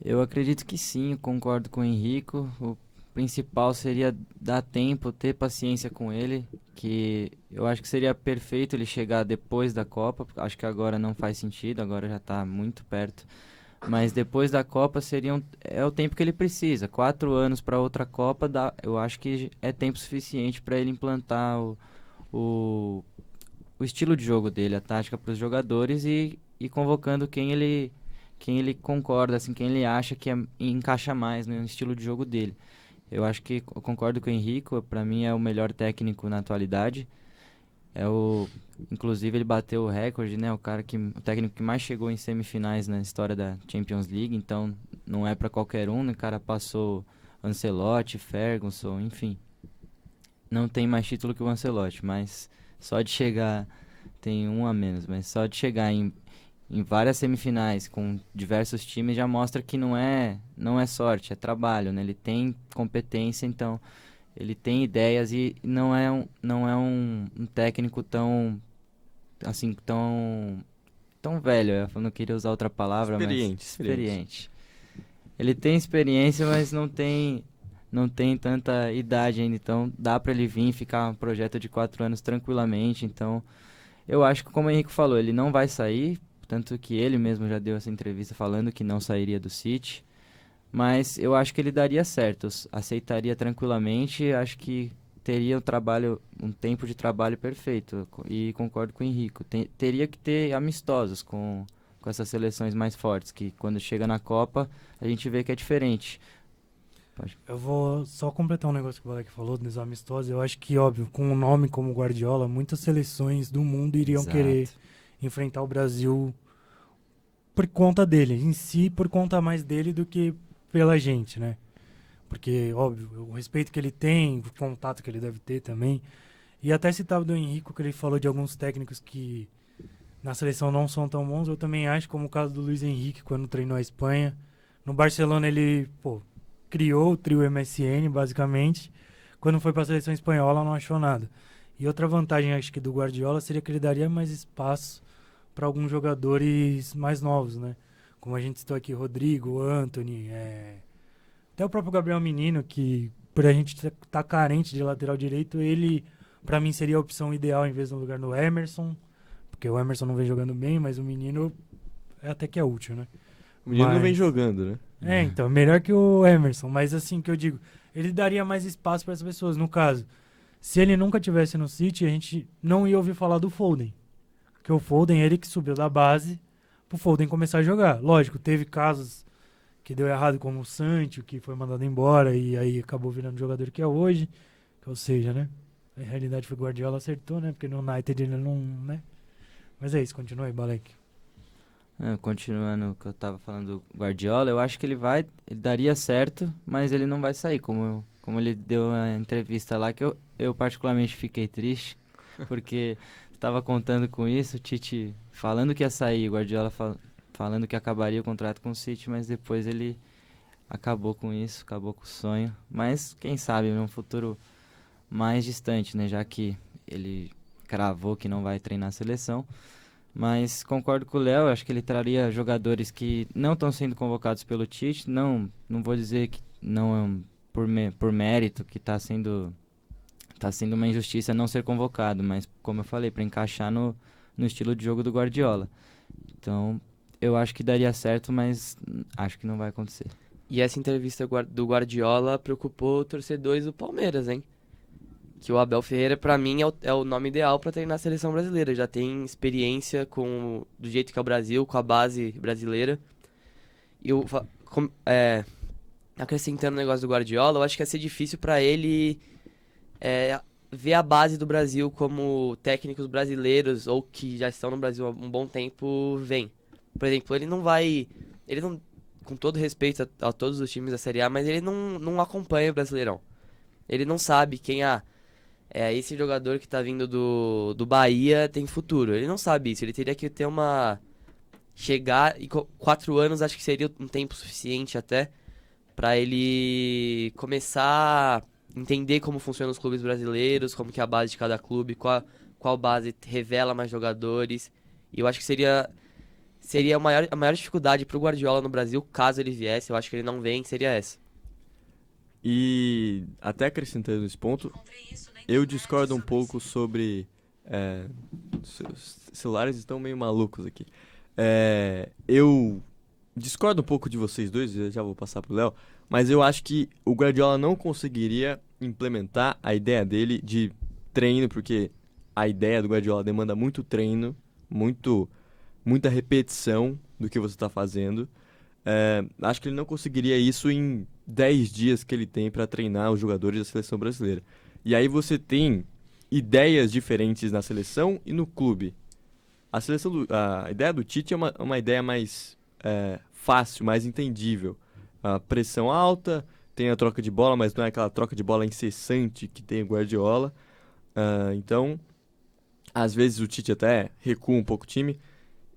Speaker 4: Eu acredito que sim, eu concordo com o Henrico. O principal seria dar tempo, ter paciência com ele, que eu acho que seria perfeito ele chegar depois da Copa, porque acho que agora não faz sentido, agora já está muito perto. Mas depois da Copa é o tempo que ele precisa. 4 anos para outra Copa, eu acho que é tempo suficiente para ele implantar o estilo de jogo dele, a tática para os jogadores e convocando quem ele concorda, assim, quem ele acha que encaixa mais no estilo de jogo dele. Eu acho que eu concordo com o Henrico, para mim é o melhor técnico na atualidade. Inclusive ele bateu o recorde, né? O técnico que mais chegou em semifinais na história da Champions League, então não é para qualquer um, né? O cara passou Ancelotti, Ferguson, enfim. Não tem mais título que o Ancelotti, mas só de chegar, tem um a menos, mas só de chegar em várias semifinais com diversos times já mostra que não é sorte, é trabalho, né? Ele tem competência, então ele tem ideias e não é um técnico tão velho. Eu não queria usar outra palavra, mas experiente. Ele tem experiência, mas não tem tanta idade ainda, então dá para ele vir e ficar um projeto de 4 anos tranquilamente. Então eu acho que, como o Henrique falou, ele não vai sair, tanto que ele mesmo já deu essa entrevista falando que não sairia do City, mas eu acho que ele daria certo, aceitaria tranquilamente, acho que teria um tempo de trabalho perfeito, e concordo com o Henrico, teria que ter amistosos com essas seleções mais fortes, que quando chega na Copa a gente vê que é diferente.
Speaker 2: Eu vou só completar um negócio que o Balek falou dos amistosos. Eu acho que, óbvio, com um nome como Guardiola, muitas seleções do mundo iriam querer enfrentar o Brasil por conta dele, em si por conta mais dele do que pela gente, né? Porque, óbvio, o respeito que ele tem, o contato que ele deve ter também. E até citava do Henrique, que ele falou de alguns técnicos que na seleção não são tão bons. Eu também acho, como o caso do Luiz Henrique, quando treinou a Espanha. No Barcelona ele, criou o trio MSN, basicamente. Quando foi para a seleção espanhola, não achou nada. E outra vantagem, acho que do Guardiola, seria que ele daria mais espaço para alguns jogadores mais novos, né? Como a gente citou aqui, Rodrigo, Antony, até o próprio Gabriel Menino, que por a gente tá carente de lateral direito, ele, para mim, seria a opção ideal em vez do lugar no Emerson, porque o Emerson não vem jogando bem, mas o menino até que é útil, né?
Speaker 1: O menino não vem jogando, né?
Speaker 2: Então, melhor que o Emerson, mas assim que eu digo, ele daria mais espaço para as pessoas. No caso, se ele nunca tivesse no City, a gente não ia ouvir falar do Foden. Porque o Foden, ele que subiu da base pro Foden começar a jogar. Lógico, teve casos que deu errado, como o Sancho, que foi mandado embora e aí acabou virando o jogador que é hoje. Ou seja, né? A realidade foi que o Guardiola acertou, né? Porque no United ele não, né? Mas é isso, continua aí, Balek.
Speaker 4: Continuando o que eu tava falando do Guardiola, eu acho que ele daria certo, mas ele não vai sair, como ele deu a entrevista lá, que eu particularmente fiquei triste, porque estava contando com isso, o Tite falando que ia sair, o Guardiola falando que acabaria o contrato com o City, mas depois ele acabou com isso, acabou com o sonho, mas quem sabe num futuro mais distante, né, já que ele cravou que não vai treinar a seleção. Mas concordo com o Léo, acho que ele traria jogadores que não estão sendo convocados pelo Tite. Não vou dizer que não por mérito, que está sendo uma injustiça não ser convocado, mas como eu falei, para encaixar no estilo de jogo do Guardiola. Então, eu acho que daria certo, mas acho que não vai acontecer.
Speaker 3: E essa entrevista do Guardiola preocupou torcedores do Palmeiras, hein? Que o Abel Ferreira, pra mim, é o nome ideal pra treinar a seleção brasileira. Já tem experiência do jeito que é o Brasil, com a base brasileira. E acrescentando o negócio do Guardiola, eu acho que ia ser difícil pra ele ver a base do Brasil como técnicos brasileiros, ou que já estão no Brasil há um bom tempo, vem. Por exemplo, ele não, com todo respeito a todos os times da Série A, mas ele não acompanha o Brasileirão. Ele não sabe quem esse jogador que tá vindo do Bahia tem futuro. Ele não sabe isso. Ele teria que ter chegar, e 4 anos acho que seria um tempo suficiente até pra ele começar a entender como funcionam os clubes brasileiros, como que é a base de cada clube, qual base revela mais jogadores. E eu acho que seria a maior dificuldade pro Guardiola no Brasil, caso ele viesse. Eu acho que ele não vem, seria essa.
Speaker 1: E até acrescentando esse ponto, eu discordo um pouco sobre... Os celulares estão meio malucos aqui. Eu discordo um pouco de vocês dois, eu já vou passar pro Léo, mas eu acho que o Guardiola não conseguiria implementar a ideia dele de treino, porque a ideia do Guardiola demanda muito treino, muita repetição do que você está fazendo. Acho que ele não conseguiria isso em 10 dias que ele tem para treinar os jogadores da seleção brasileira. E aí você tem ideias diferentes na seleção e no clube. A ideia do Tite é uma ideia mais fácil, mais entendível. A pressão alta, tem a troca de bola, mas não é aquela troca de bola incessante que tem o Guardiola. Então, às vezes o Tite até recua um pouco o time.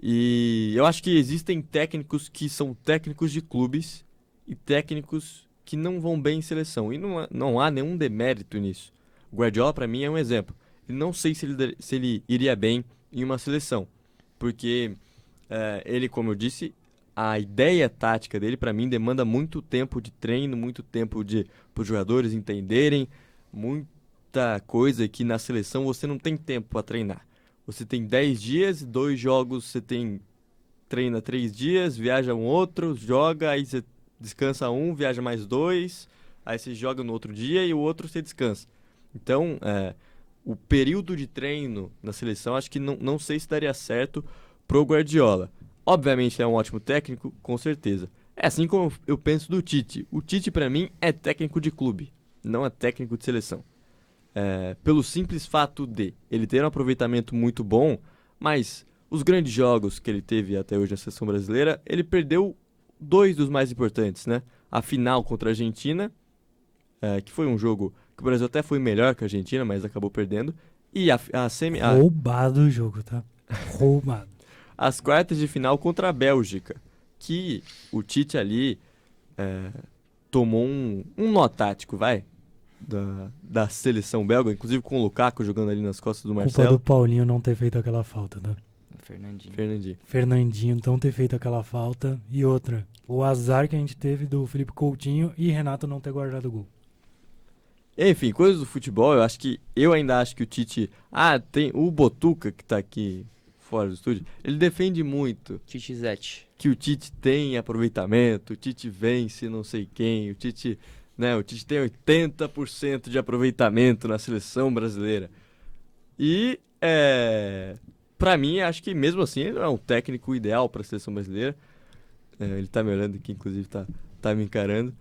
Speaker 1: E eu acho que existem técnicos que são técnicos de clubes e técnicos que não vão bem em seleção. E não há nenhum demérito nisso. O Guardiola, para mim, é um exemplo. E não sei se ele iria bem em uma seleção. Porque ele, como eu disse, a ideia tática dele, para mim, demanda muito tempo de treino, muito tempo para os jogadores entenderem, muita coisa que na seleção você não tem tempo para treinar. Você tem 10 dias, 2 jogos, você treina 3 dias, viaja um outro, joga, aí você descansa um, viaja mais 2, aí você joga no outro dia e o outro você descansa. Então, o período de treino na seleção, acho que não sei se daria certo pro Guardiola. Obviamente é um ótimo técnico, com certeza. É assim como eu penso do Tite. O Tite, pra mim, é técnico de clube, não é técnico de seleção. Pelo simples fato de ele ter um aproveitamento muito bom, mas os grandes jogos que ele teve até hoje na seleção brasileira, ele perdeu 2 dos mais importantes, né? A final contra a Argentina, que foi um jogo que o Brasil até foi melhor que a Argentina, mas acabou perdendo. E
Speaker 2: Roubado o jogo, tá? Roubado.
Speaker 1: as quartas de final contra a Bélgica, que o Tite ali tomou um nó tático, da seleção belga, inclusive com o Lukaku jogando ali nas costas do
Speaker 2: Culpa
Speaker 1: Marcelo.
Speaker 2: do Paulinho não ter feito aquela falta, tá?
Speaker 4: Fernandinho.
Speaker 2: Fernandinho não ter feito aquela falta. E outra, o azar que a gente teve do Felipe Coutinho e Renato não ter guardado o gol.
Speaker 1: Enfim, coisas do futebol, eu ainda acho que o Tite... tem o Botuca, que tá aqui fora do estúdio, ele defende muito
Speaker 3: Titizete.
Speaker 1: que o Tite tem aproveitamento, o Tite vence não sei quem, o Tite tem 80% de aproveitamento na seleção brasileira. E, pra mim, acho que mesmo assim ele não é um técnico ideal para a seleção brasileira. Ele tá me olhando aqui, inclusive tá me encarando.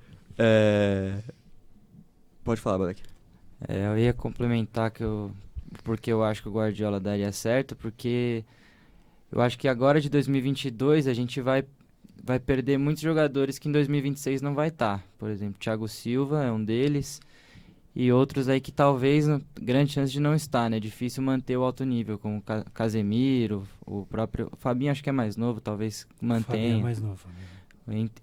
Speaker 1: Pode falar, moleque.
Speaker 4: Eu ia complementar porque eu acho que o Guardiola daria certo, porque eu acho que agora de 2022 a gente vai perder muitos jogadores que em 2026 não vai estar. Por exemplo, Thiago Silva é um deles e outros aí que talvez grande chance de não estar, né? Difícil manter o alto nível, como Casemiro, o próprio Fabinho, acho que é mais novo, talvez mantenha.
Speaker 2: Fabinho é mais novo.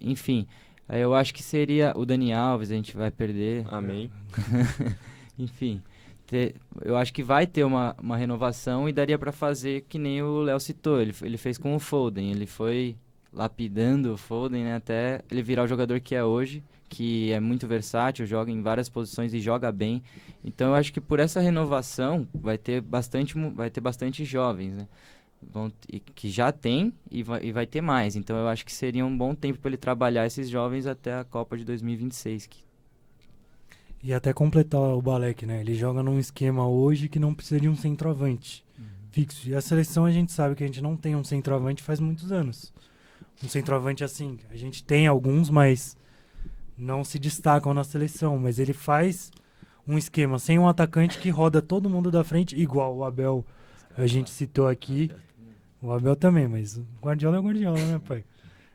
Speaker 4: Enfim, aí eu acho que seria o Dani Alves, a gente vai perder.
Speaker 1: Amém.
Speaker 4: Enfim, eu acho que vai ter uma renovação e daria para fazer que nem o Léo citou. Ele fez com o Foden, ele foi lapidando o Foden, né, até ele virar o jogador que é hoje, que é muito versátil, joga em várias posições e joga bem. Então eu acho que por essa renovação vai ter bastante jovens, né? Que já tem e vai ter mais. Então eu acho que seria um bom tempo para ele trabalhar esses jovens até a Copa de 2026.
Speaker 2: E até completar o Balek, né? Ele joga num esquema hoje que não precisa de um centroavante fixo. E a seleção a gente sabe que a gente não tem um centroavante faz muitos anos. Um centroavante assim, a gente tem alguns, mas não se destacam na seleção. Mas ele faz um esquema sem um atacante que roda todo mundo da frente, igual o Abel, a gente citou aqui. O Abel também, mas o Guardiola é o Guardiola, né, pai?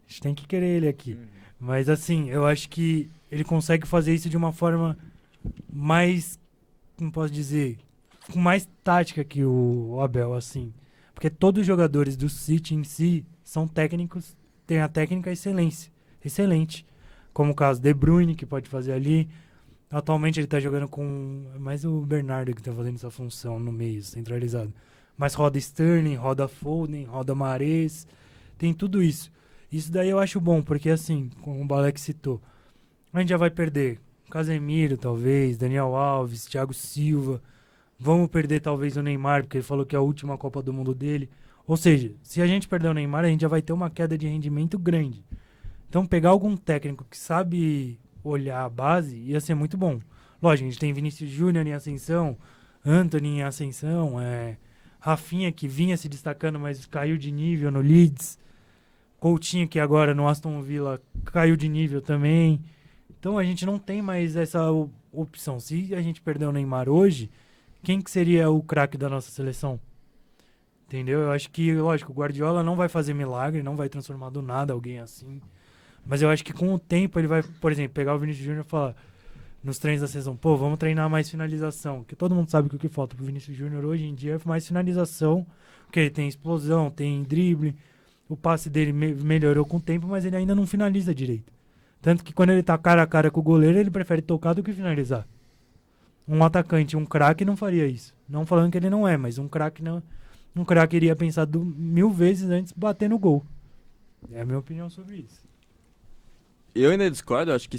Speaker 2: A gente tem que querer ele aqui. Mas assim, eu acho que ele consegue fazer isso de uma forma mais, como posso dizer, com mais tática que o Abel, assim. Porque todos os jogadores do City em si são técnicos, têm a técnica excelente. Como o caso De Bruyne, que pode fazer ali. Atualmente ele tá jogando com mais o Bernardo que tá fazendo essa função no meio, centralizado. Mas roda Sterling, roda Foden, roda Mahrez, tem tudo isso. Isso daí eu acho bom, porque assim, como o Balek citou, a gente já vai perder Casemiro, talvez, Daniel Alves, Thiago Silva. Vamos perder talvez o Neymar, porque ele falou que é a última Copa do Mundo dele. Ou seja, se a gente perder o Neymar, a gente já vai ter uma queda de rendimento grande. Então pegar algum técnico que sabe olhar a base ia ser muito bom. Lógico, a gente tem Vinícius Júnior em ascensão, Antony em ascensão, Rafinha que vinha se destacando, mas caiu de nível no Leeds. Coutinho que agora no Aston Villa caiu de nível também. Então a gente não tem mais essa opção. Se a gente perder o Neymar hoje, quem que seria o craque da nossa seleção? Entendeu? Eu acho que, lógico, o Guardiola não vai fazer milagre, não vai transformar do nada alguém assim. Mas eu acho que com o tempo ele vai, por exemplo, pegar o Vinícius Júnior e falar nos treinos da seleção, vamos treinar mais finalização. Porque todo mundo sabe que o que falta pro Vinícius Júnior hoje em dia é mais finalização, porque ele tem explosão, tem drible. O passe dele melhorou com o tempo, mas ele ainda não finaliza direito. Tanto que quando ele tá cara a cara com o goleiro, ele prefere tocar do que finalizar. Um atacante, um craque não faria isso. Não falando que ele não é, mas um craque não. Um craque iria pensar 1000 vezes antes de bater no gol. É a minha opinião sobre isso.
Speaker 1: Eu ainda discordo, eu acho que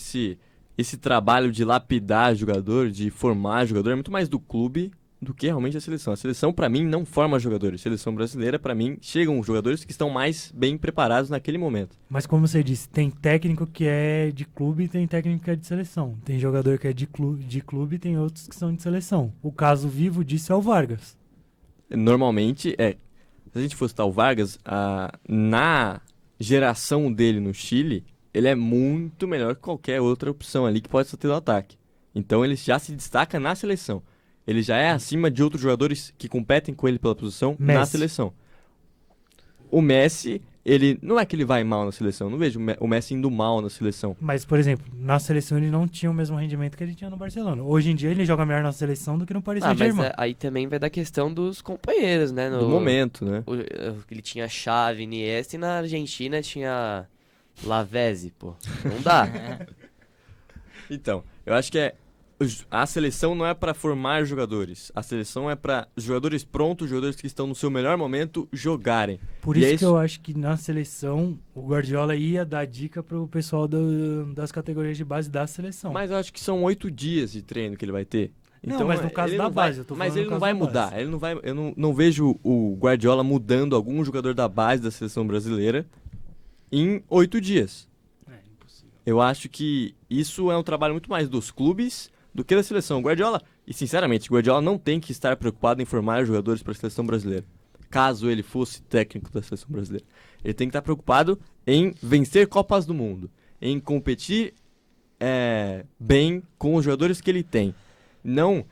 Speaker 1: esse trabalho de lapidar jogador, de formar jogador, é muito mais do clube do que realmente a seleção. A seleção, pra mim, não forma jogadores. A seleção brasileira, pra mim, chegam jogadores que estão mais bem preparados naquele momento.
Speaker 2: Mas como você disse, tem técnico que é de clube e tem técnico que é de seleção. Tem jogador que é de clube e tem outros que são de seleção. O caso vivo disso é o Vargas.
Speaker 1: Normalmente, se a gente fosse citar o Vargas, na geração dele no Chile, ele é muito melhor que qualquer outra opção ali que pode ter no ataque. Então ele já se destaca na seleção. Ele já é acima de outros jogadores que competem com ele pela posição na seleção. o Messi, ele não é que ele vai mal na seleção, não vejo o Messi indo mal na seleção.
Speaker 2: Mas, por exemplo, na seleção ele não tinha o mesmo rendimento que ele tinha no Barcelona. Hoje em dia ele joga melhor na seleção do que no Paris
Speaker 3: Mas
Speaker 2: Saint-Germain.
Speaker 3: aí também vai da questão dos companheiros, né?
Speaker 1: Do momento, né?
Speaker 3: Ele tinha Xavi, Iniesta, e na Argentina tinha Lavezzi, pô. Não dá.
Speaker 1: Então, eu acho que a seleção não é pra formar jogadores. A seleção é pra jogadores prontos, jogadores que estão no seu melhor momento, jogarem.
Speaker 2: Por isso que eu acho que na seleção o Guardiola ia dar dica pro pessoal das categorias de base da seleção.
Speaker 1: Mas eu acho que são 8 dias de treino que ele vai ter.
Speaker 2: Não,
Speaker 1: Então,
Speaker 2: mas no caso
Speaker 1: ele
Speaker 2: da
Speaker 1: não vai-
Speaker 2: base, eu tô
Speaker 1: Mas
Speaker 2: falando
Speaker 1: ele
Speaker 2: no
Speaker 1: não
Speaker 2: caso
Speaker 1: vai
Speaker 2: da
Speaker 1: mudar.
Speaker 2: base.
Speaker 1: Ele não vai, eu não vejo o Guardiola mudando algum jogador da base da seleção brasileira em 8 dias.
Speaker 2: É impossível.
Speaker 1: Eu acho que isso é um trabalho muito mais dos clubes do que da seleção. O Guardiola, e sinceramente, o Guardiola não tem que estar preocupado em formar jogadores para a seleção brasileira. Caso ele fosse técnico da seleção brasileira. Ele tem que estar preocupado em vencer Copas do Mundo, em competir bem com os jogadores que ele tem. Não,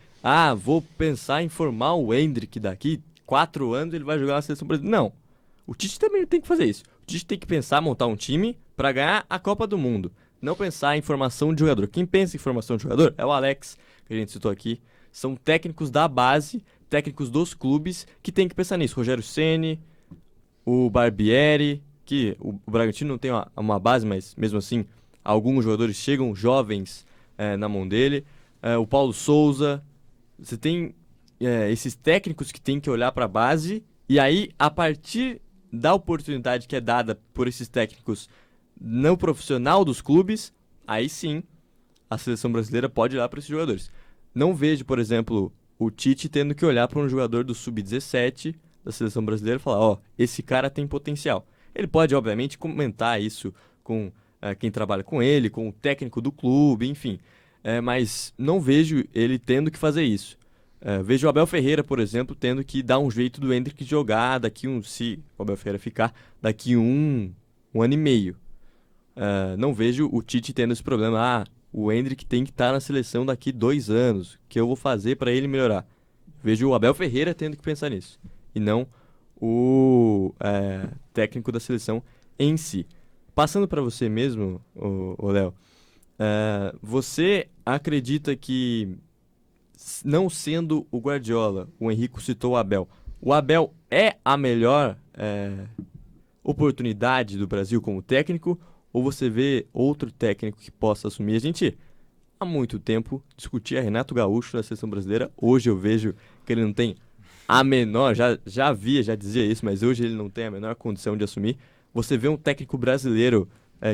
Speaker 1: vou pensar em formar o Endrick daqui 4 anos ele vai jogar na seleção brasileira. Não. O Tite também tem que fazer isso. O Tite tem que pensar, montar um time para ganhar a Copa do Mundo. Não pensar em formação de jogador. Quem pensa em formação de jogador é o Alex, que a gente citou aqui. São técnicos da base, técnicos dos clubes, que tem que pensar nisso. Rogério Ceni, o Barbieri, que o Bragantino não tem uma base, mas mesmo assim, alguns jogadores chegam jovens na mão dele. O Paulo Souza. Você tem esses técnicos que tem que olhar para a base, e aí, a partir da oportunidade que é dada por esses técnicos não profissional dos clubes, aí sim a seleção brasileira pode olhar para esses jogadores. Não vejo, por exemplo, o Tite tendo que olhar para um jogador do Sub-17 da seleção brasileira e falar, esse cara tem potencial. Ele pode, obviamente, comentar isso com quem trabalha com ele, com o técnico do clube, enfim. Mas não vejo ele tendo que fazer isso. Vejo o Abel Ferreira, por exemplo, tendo que dar um jeito do Endrick jogar daqui se o Abel Ferreira ficar, daqui um ano e meio. Não vejo o Tite tendo esse problema. O Endrick tem que estar na seleção daqui 2 anos. O que eu vou fazer para ele melhorar? Vejo o Abel Ferreira tendo que pensar nisso. E não o técnico da seleção em si. Passando para você mesmo, Léo. Você acredita que, não sendo o Guardiola, o Henrico citou o Abel é a melhor oportunidade do Brasil como técnico? Ou você vê outro técnico que possa assumir? A gente, há muito tempo, discutia Renato Gaúcho na seleção brasileira. Hoje eu vejo que ele não tem a menor, já dizia isso, mas hoje ele não tem a menor condição de assumir. Você vê um técnico brasileiro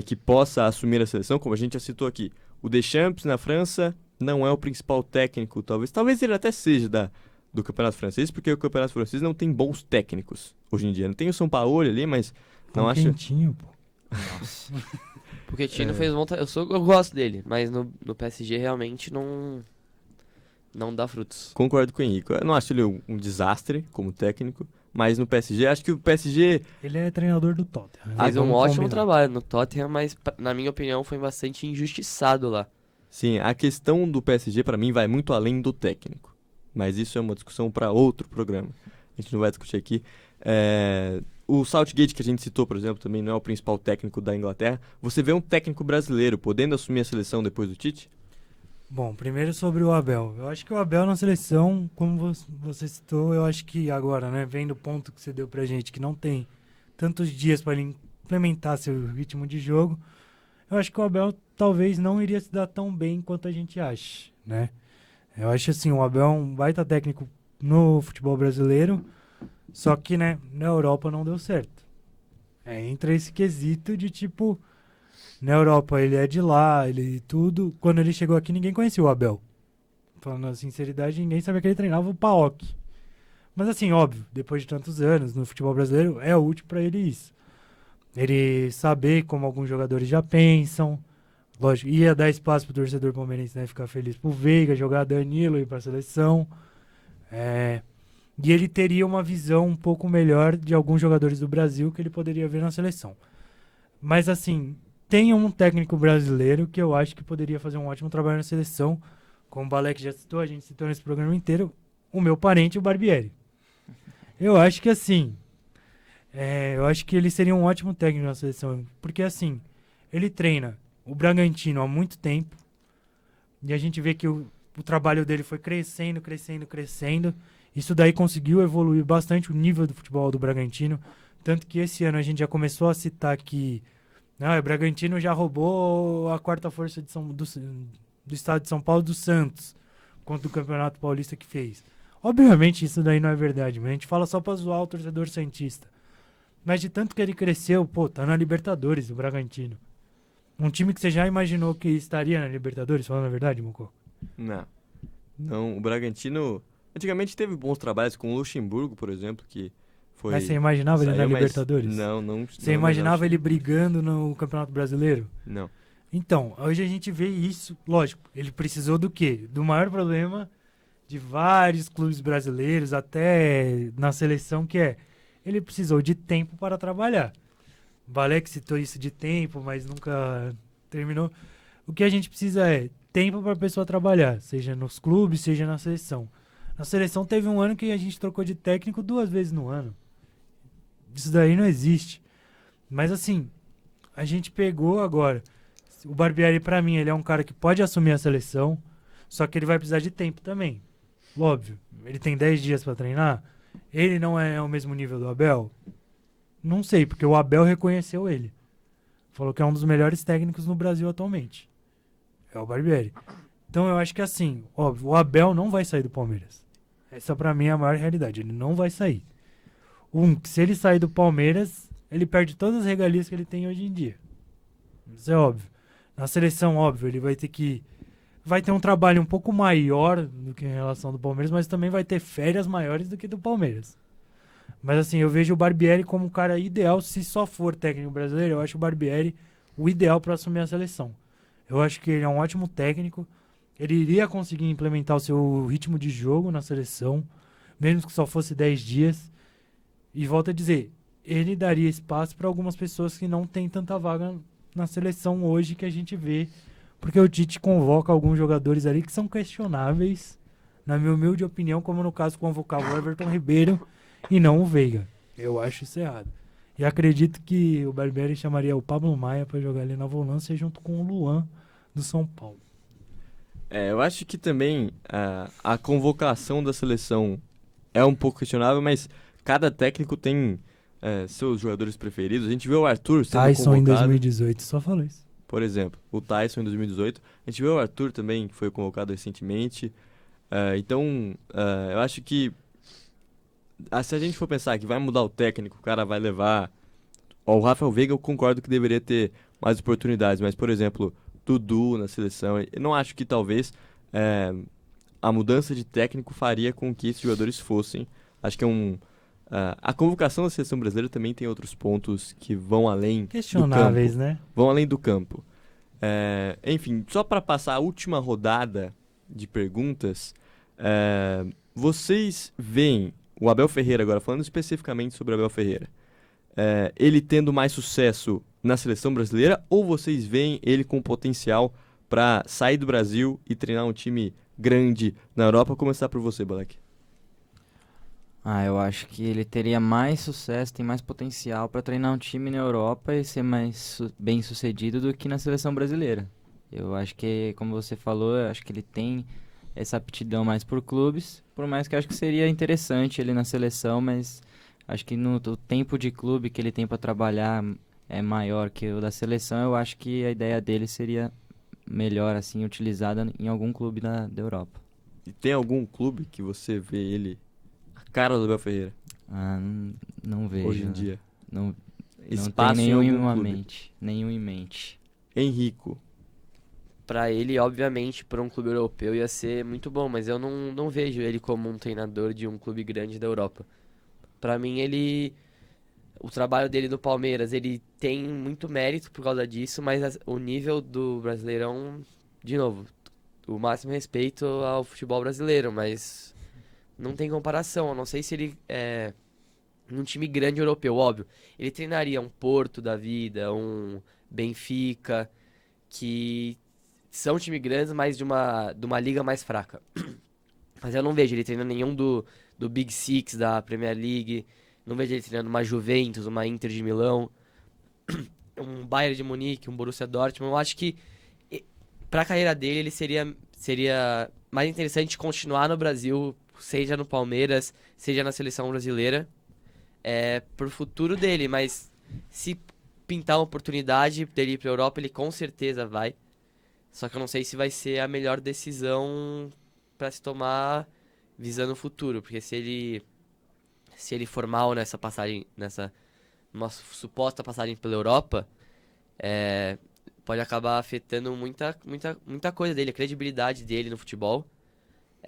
Speaker 1: que possa assumir a seleção, como a gente já citou aqui. O Deschamps, na França, não é o principal técnico, talvez ele até seja do Campeonato Francês, porque o Campeonato Francês não tem bons técnicos hoje em dia. Não tem o São Paulo ali, mas não acho...
Speaker 2: Quentinho, pô.
Speaker 3: Nossa. Porque o Tino fez vontade. Eu gosto dele, mas no PSG realmente não dá frutos.
Speaker 1: Concordo com o Henrique. Eu não acho ele um desastre como técnico, mas no PSG, acho que o PSG...
Speaker 2: Ele é treinador do Tottenham.
Speaker 3: Fez um
Speaker 2: Vamos
Speaker 3: ótimo
Speaker 2: combinar.
Speaker 3: trabalho no Tottenham, mas na minha opinião foi bastante injustiçado lá.
Speaker 1: Sim, a questão do PSG para mim vai muito além do técnico. Mas isso é uma discussão para outro programa. A gente não vai discutir aqui. O Southgate, que a gente citou, por exemplo, também não é o principal técnico da Inglaterra. Você vê um técnico brasileiro podendo assumir a seleção depois do Tite?
Speaker 2: Bom, primeiro sobre o Abel. Eu acho que o Abel na seleção, como você citou, eu acho que agora, né, vendo o ponto que você deu pra gente, que não tem tantos dias para ele implementar seu ritmo de jogo, eu acho que o Abel talvez não iria se dar tão bem quanto a gente acha, né? Eu acho assim, o Abel é um baita técnico no futebol brasileiro, só que, né, na Europa não deu certo. Entra esse quesito de tipo, na Europa ele é de lá, ele tudo. Quando ele chegou aqui, ninguém conhecia o Abel. Falando a sinceridade, ninguém sabia que ele treinava o PAOK. Mas assim, óbvio, depois de tantos anos no futebol brasileiro, é útil pra ele isso. Ele saber como alguns jogadores já pensam. Lógico, ia dar espaço pro torcedor palmeirense, né, ficar feliz pro Veiga, jogar Danilo, ir pra seleção. E ele teria uma visão um pouco melhor de alguns jogadores do Brasil que ele poderia ver na seleção. Mas assim, tem um técnico brasileiro que eu acho que poderia fazer um ótimo trabalho na seleção. Como o Balek já citou, a gente citou nesse programa inteiro, o meu parente, o Barbieri. Eu acho que assim, Eu acho que ele seria um ótimo técnico na seleção. Porque, assim, ele treina o Bragantino há muito tempo. E a gente vê que o trabalho dele foi crescendo, crescendo, crescendo. Isso daí conseguiu evoluir bastante o nível do futebol do Bragantino. Tanto que esse ano a gente já começou a citar que o Bragantino já roubou a quarta força do estado de São Paulo do Santos, contra o Campeonato Paulista que fez. Obviamente isso daí não é verdade, mas a gente fala só pra zoar o torcedor santista. Mas de tanto que ele cresceu, tá na Libertadores, o Bragantino. Um time que você já imaginou que estaria na Libertadores, falando a verdade, Mocó?
Speaker 1: Não. Não, o Bragantino antigamente teve bons trabalhos com o Luxemburgo, por exemplo, que foi...
Speaker 2: Mas você imaginava ele na
Speaker 1: saiu, mas
Speaker 2: Libertadores?
Speaker 1: Não.
Speaker 2: Você imaginava ele brigando no Campeonato Brasileiro?
Speaker 1: Não.
Speaker 2: Então, hoje a gente vê isso, lógico, ele precisou do quê? Do maior problema de vários clubes brasileiros, até na seleção, que ele precisou de tempo para trabalhar. O Balek citou isso de tempo, mas nunca terminou. O que a gente precisa é tempo para a pessoa trabalhar, seja nos clubes, seja na seleção. Na seleção teve um ano que a gente trocou de técnico 2 vezes no ano. Isso daí não existe. Mas assim, a gente pegou agora. O Barbieri, pra mim, ele é um cara que pode assumir a seleção, só que ele vai precisar de tempo também. Óbvio. Ele tem 10 dias pra treinar. Ele não é ao mesmo nível do Abel? Não sei, porque o Abel reconheceu ele. Falou que é um dos melhores técnicos no Brasil atualmente. É o Barbieri. Então eu acho que assim, óbvio, o Abel não vai sair do Palmeiras. Essa pra mim é a maior realidade. Ele não vai sair. Se ele sair do Palmeiras, ele perde todas as regalias que ele tem hoje em dia. Isso é óbvio. Na seleção, óbvio, ele vai ter um trabalho um pouco maior do que em relação do Palmeiras, mas também vai ter férias maiores do que do Palmeiras. Mas assim, eu vejo o Barbieri como um cara ideal. Se só for técnico brasileiro, eu acho o Barbieri o ideal para assumir a seleção. Eu acho que ele é um ótimo técnico. Ele iria conseguir implementar o seu ritmo de jogo na seleção, mesmo que só fosse 10 dias. E volto a dizer, ele daria espaço para algumas pessoas que não têm tanta vaga na seleção hoje que a gente vê, porque o Tite convoca alguns jogadores ali que são questionáveis, na minha humilde opinião, como no caso convocar o Everton Ribeiro e não o Veiga. Eu acho isso errado. E acredito que o Barbieri chamaria o Pablo Maia para jogar ali na volância junto com o Luan do São Paulo.
Speaker 1: Eu acho que também a convocação da seleção é um pouco questionável, mas cada técnico tem seus jogadores preferidos. A gente vê o Arthur sendo
Speaker 2: Tyson
Speaker 1: convocado.
Speaker 2: Em 2018, só falou isso.
Speaker 1: Por exemplo, o Tyson em 2018. A gente vê o Arthur também, que foi convocado recentemente. Então, eu acho que se a gente for pensar que vai mudar o técnico, o cara vai levar... o Rafael Veiga eu concordo que deveria ter mais oportunidades, mas, por exemplo, Dudu na seleção, eu não acho que talvez a mudança de técnico faria com que esses jogadores fossem. Acho que a convocação da seleção brasileira também tem outros pontos que vão além
Speaker 2: questionáveis,
Speaker 1: do campo.
Speaker 2: né?
Speaker 1: Vão além do campo. Enfim, só para passar a última rodada de perguntas, vocês veem o Abel Ferreira, agora falando especificamente sobre o Abel Ferreira, ele tendo mais sucesso na seleção brasileira, ou vocês veem ele com potencial para sair do Brasil e treinar um time grande na Europa? Vou começar por você, Balek.
Speaker 4: Eu acho que ele teria mais sucesso, tem mais potencial para treinar um time na Europa e ser mais bem sucedido do que na seleção brasileira. Eu acho que, como você falou, eu acho que ele tem essa aptidão mais por clubes, por mais que eu acho que seria interessante ele na seleção, mas acho que o tempo de clube que ele tem para trabalhar é maior que o da seleção. Eu acho que a ideia dele seria melhor, assim, utilizada em algum clube da Europa.
Speaker 1: E tem algum clube que você vê ele a cara do Abel Ferreira?
Speaker 4: Não vejo.
Speaker 1: Hoje em dia.
Speaker 4: Não
Speaker 1: Espaço
Speaker 4: tem nenhum
Speaker 1: em
Speaker 4: em
Speaker 1: algum clube.
Speaker 4: mente. Nenhum em mente.
Speaker 1: Henrico.
Speaker 3: Pra ele, obviamente, para um clube europeu ia ser muito bom, mas eu não vejo ele como um treinador de um clube grande da Europa. Pra mim, o trabalho dele no Palmeiras, ele tem muito mérito por causa disso, mas o nível do Brasileirão, de novo, o máximo respeito ao futebol brasileiro, mas não tem comparação. Eu não sei se ele num time grande europeu, óbvio. Ele treinaria um Porto da vida, um Benfica, que são time grandes, mas de uma liga mais fraca. Mas eu não vejo ele treinando nenhum do Big Six da Premier League. Não vejo ele treinando uma Juventus, uma Inter de Milão, um Bayern de Munique, um Borussia Dortmund. Eu acho que pra carreira dele, ele seria mais interessante continuar no Brasil, seja no Palmeiras, seja na seleção brasileira, pro futuro dele. Mas se pintar uma oportunidade dele ir pra Europa, ele com certeza vai. Só que eu não sei se vai ser a melhor decisão pra se tomar visando o futuro. Porque se ele for mal nessa passagem, nessa nossa suposta passagem pela Europa, pode acabar afetando muita coisa dele, a credibilidade dele no futebol.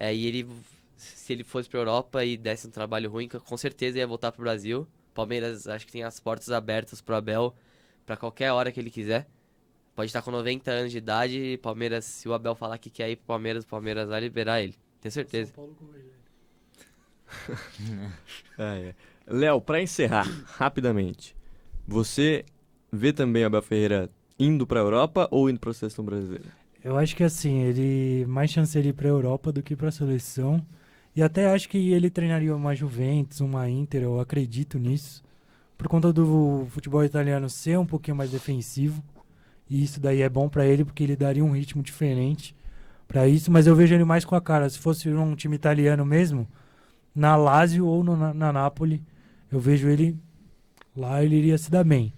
Speaker 3: E se ele fosse pra Europa e desse um trabalho ruim, com certeza ia voltar pro Brasil. Palmeiras acho que tem as portas abertas pro Abel pra qualquer hora que ele quiser. Pode estar com 90 anos de idade, Palmeiras, se o Abel falar que quer ir pro Palmeiras, o Palmeiras vai liberar ele. Tenho certeza.
Speaker 1: Léo, pra encerrar, rapidamente, você vê também o Abel Ferreira indo pra Europa ou indo pra seleção brasileira?
Speaker 2: Eu acho que assim, ele mais chance ele ir pra Europa do que pra seleção. E até acho que ele treinaria uma Juventus, uma Inter, eu acredito nisso. Por conta do futebol italiano ser um pouquinho mais defensivo. E isso daí é bom pra ele, porque ele daria um ritmo diferente pra isso. Mas eu vejo ele mais com a cara. Se fosse um time italiano mesmo, na Lazio ou na Napoli, eu vejo ele lá, ele iria se dar bem.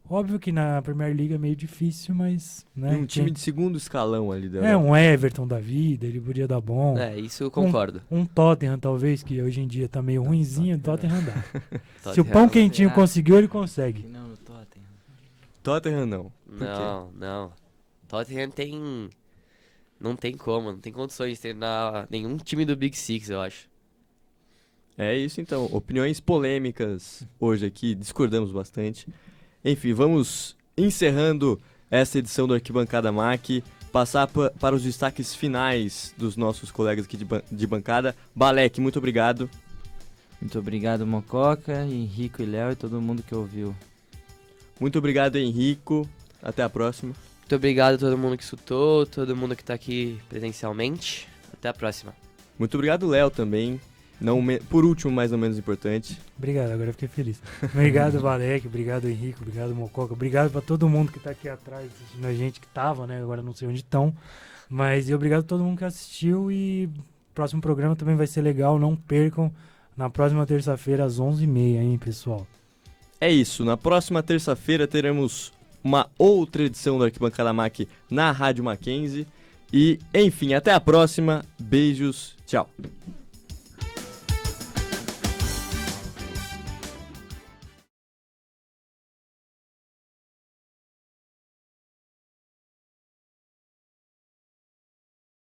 Speaker 2: Óbvio que na Premier League é meio difícil, mas... né,
Speaker 1: E um time de segundo escalão ali da
Speaker 2: um Everton da vida, ele podia dar bom.
Speaker 3: Isso eu concordo.
Speaker 2: Um Tottenham, talvez, que hoje em dia tá meio ruinzinho, Tottenham dá. Se o
Speaker 3: Tottenham.
Speaker 2: pão quentinho conseguiu, ele consegue.
Speaker 4: Não, no Tottenham.
Speaker 1: Tottenham não. Por quê?
Speaker 3: Não. Tottenham não tem como, não tem condições de treinar nenhum time do Big Six, eu acho.
Speaker 1: É isso então, opiniões polêmicas hoje aqui, discordamos bastante. Enfim, vamos encerrando essa edição do Arquibancada MAC, passar para os destaques finais dos nossos colegas aqui de bancada. Balek, muito obrigado.
Speaker 4: Muito obrigado, Mococa, Henrico e Léo e todo mundo que ouviu.
Speaker 1: Muito obrigado, Henrico. Até a próxima.
Speaker 3: Muito obrigado a todo mundo que escutou, todo mundo que tá aqui presencialmente. Até a próxima.
Speaker 1: Muito obrigado, Léo, também. Por último, mais ou menos importante.
Speaker 2: Obrigado, agora eu fiquei feliz. Obrigado, Valek, obrigado, Henrico, obrigado, Mococa. Obrigado pra todo mundo que tá aqui atrás assistindo a gente, que tava, né? Agora não sei onde estão. Mas obrigado a todo mundo que assistiu e o próximo programa também vai ser legal, não percam. Na próxima terça-feira, às 11h30, hein, pessoal?
Speaker 1: É isso, na próxima terça-feira teremos uma outra edição do Arquibancada MAC na Rádio Mackenzie. E, enfim, até a próxima. Beijos, tchau.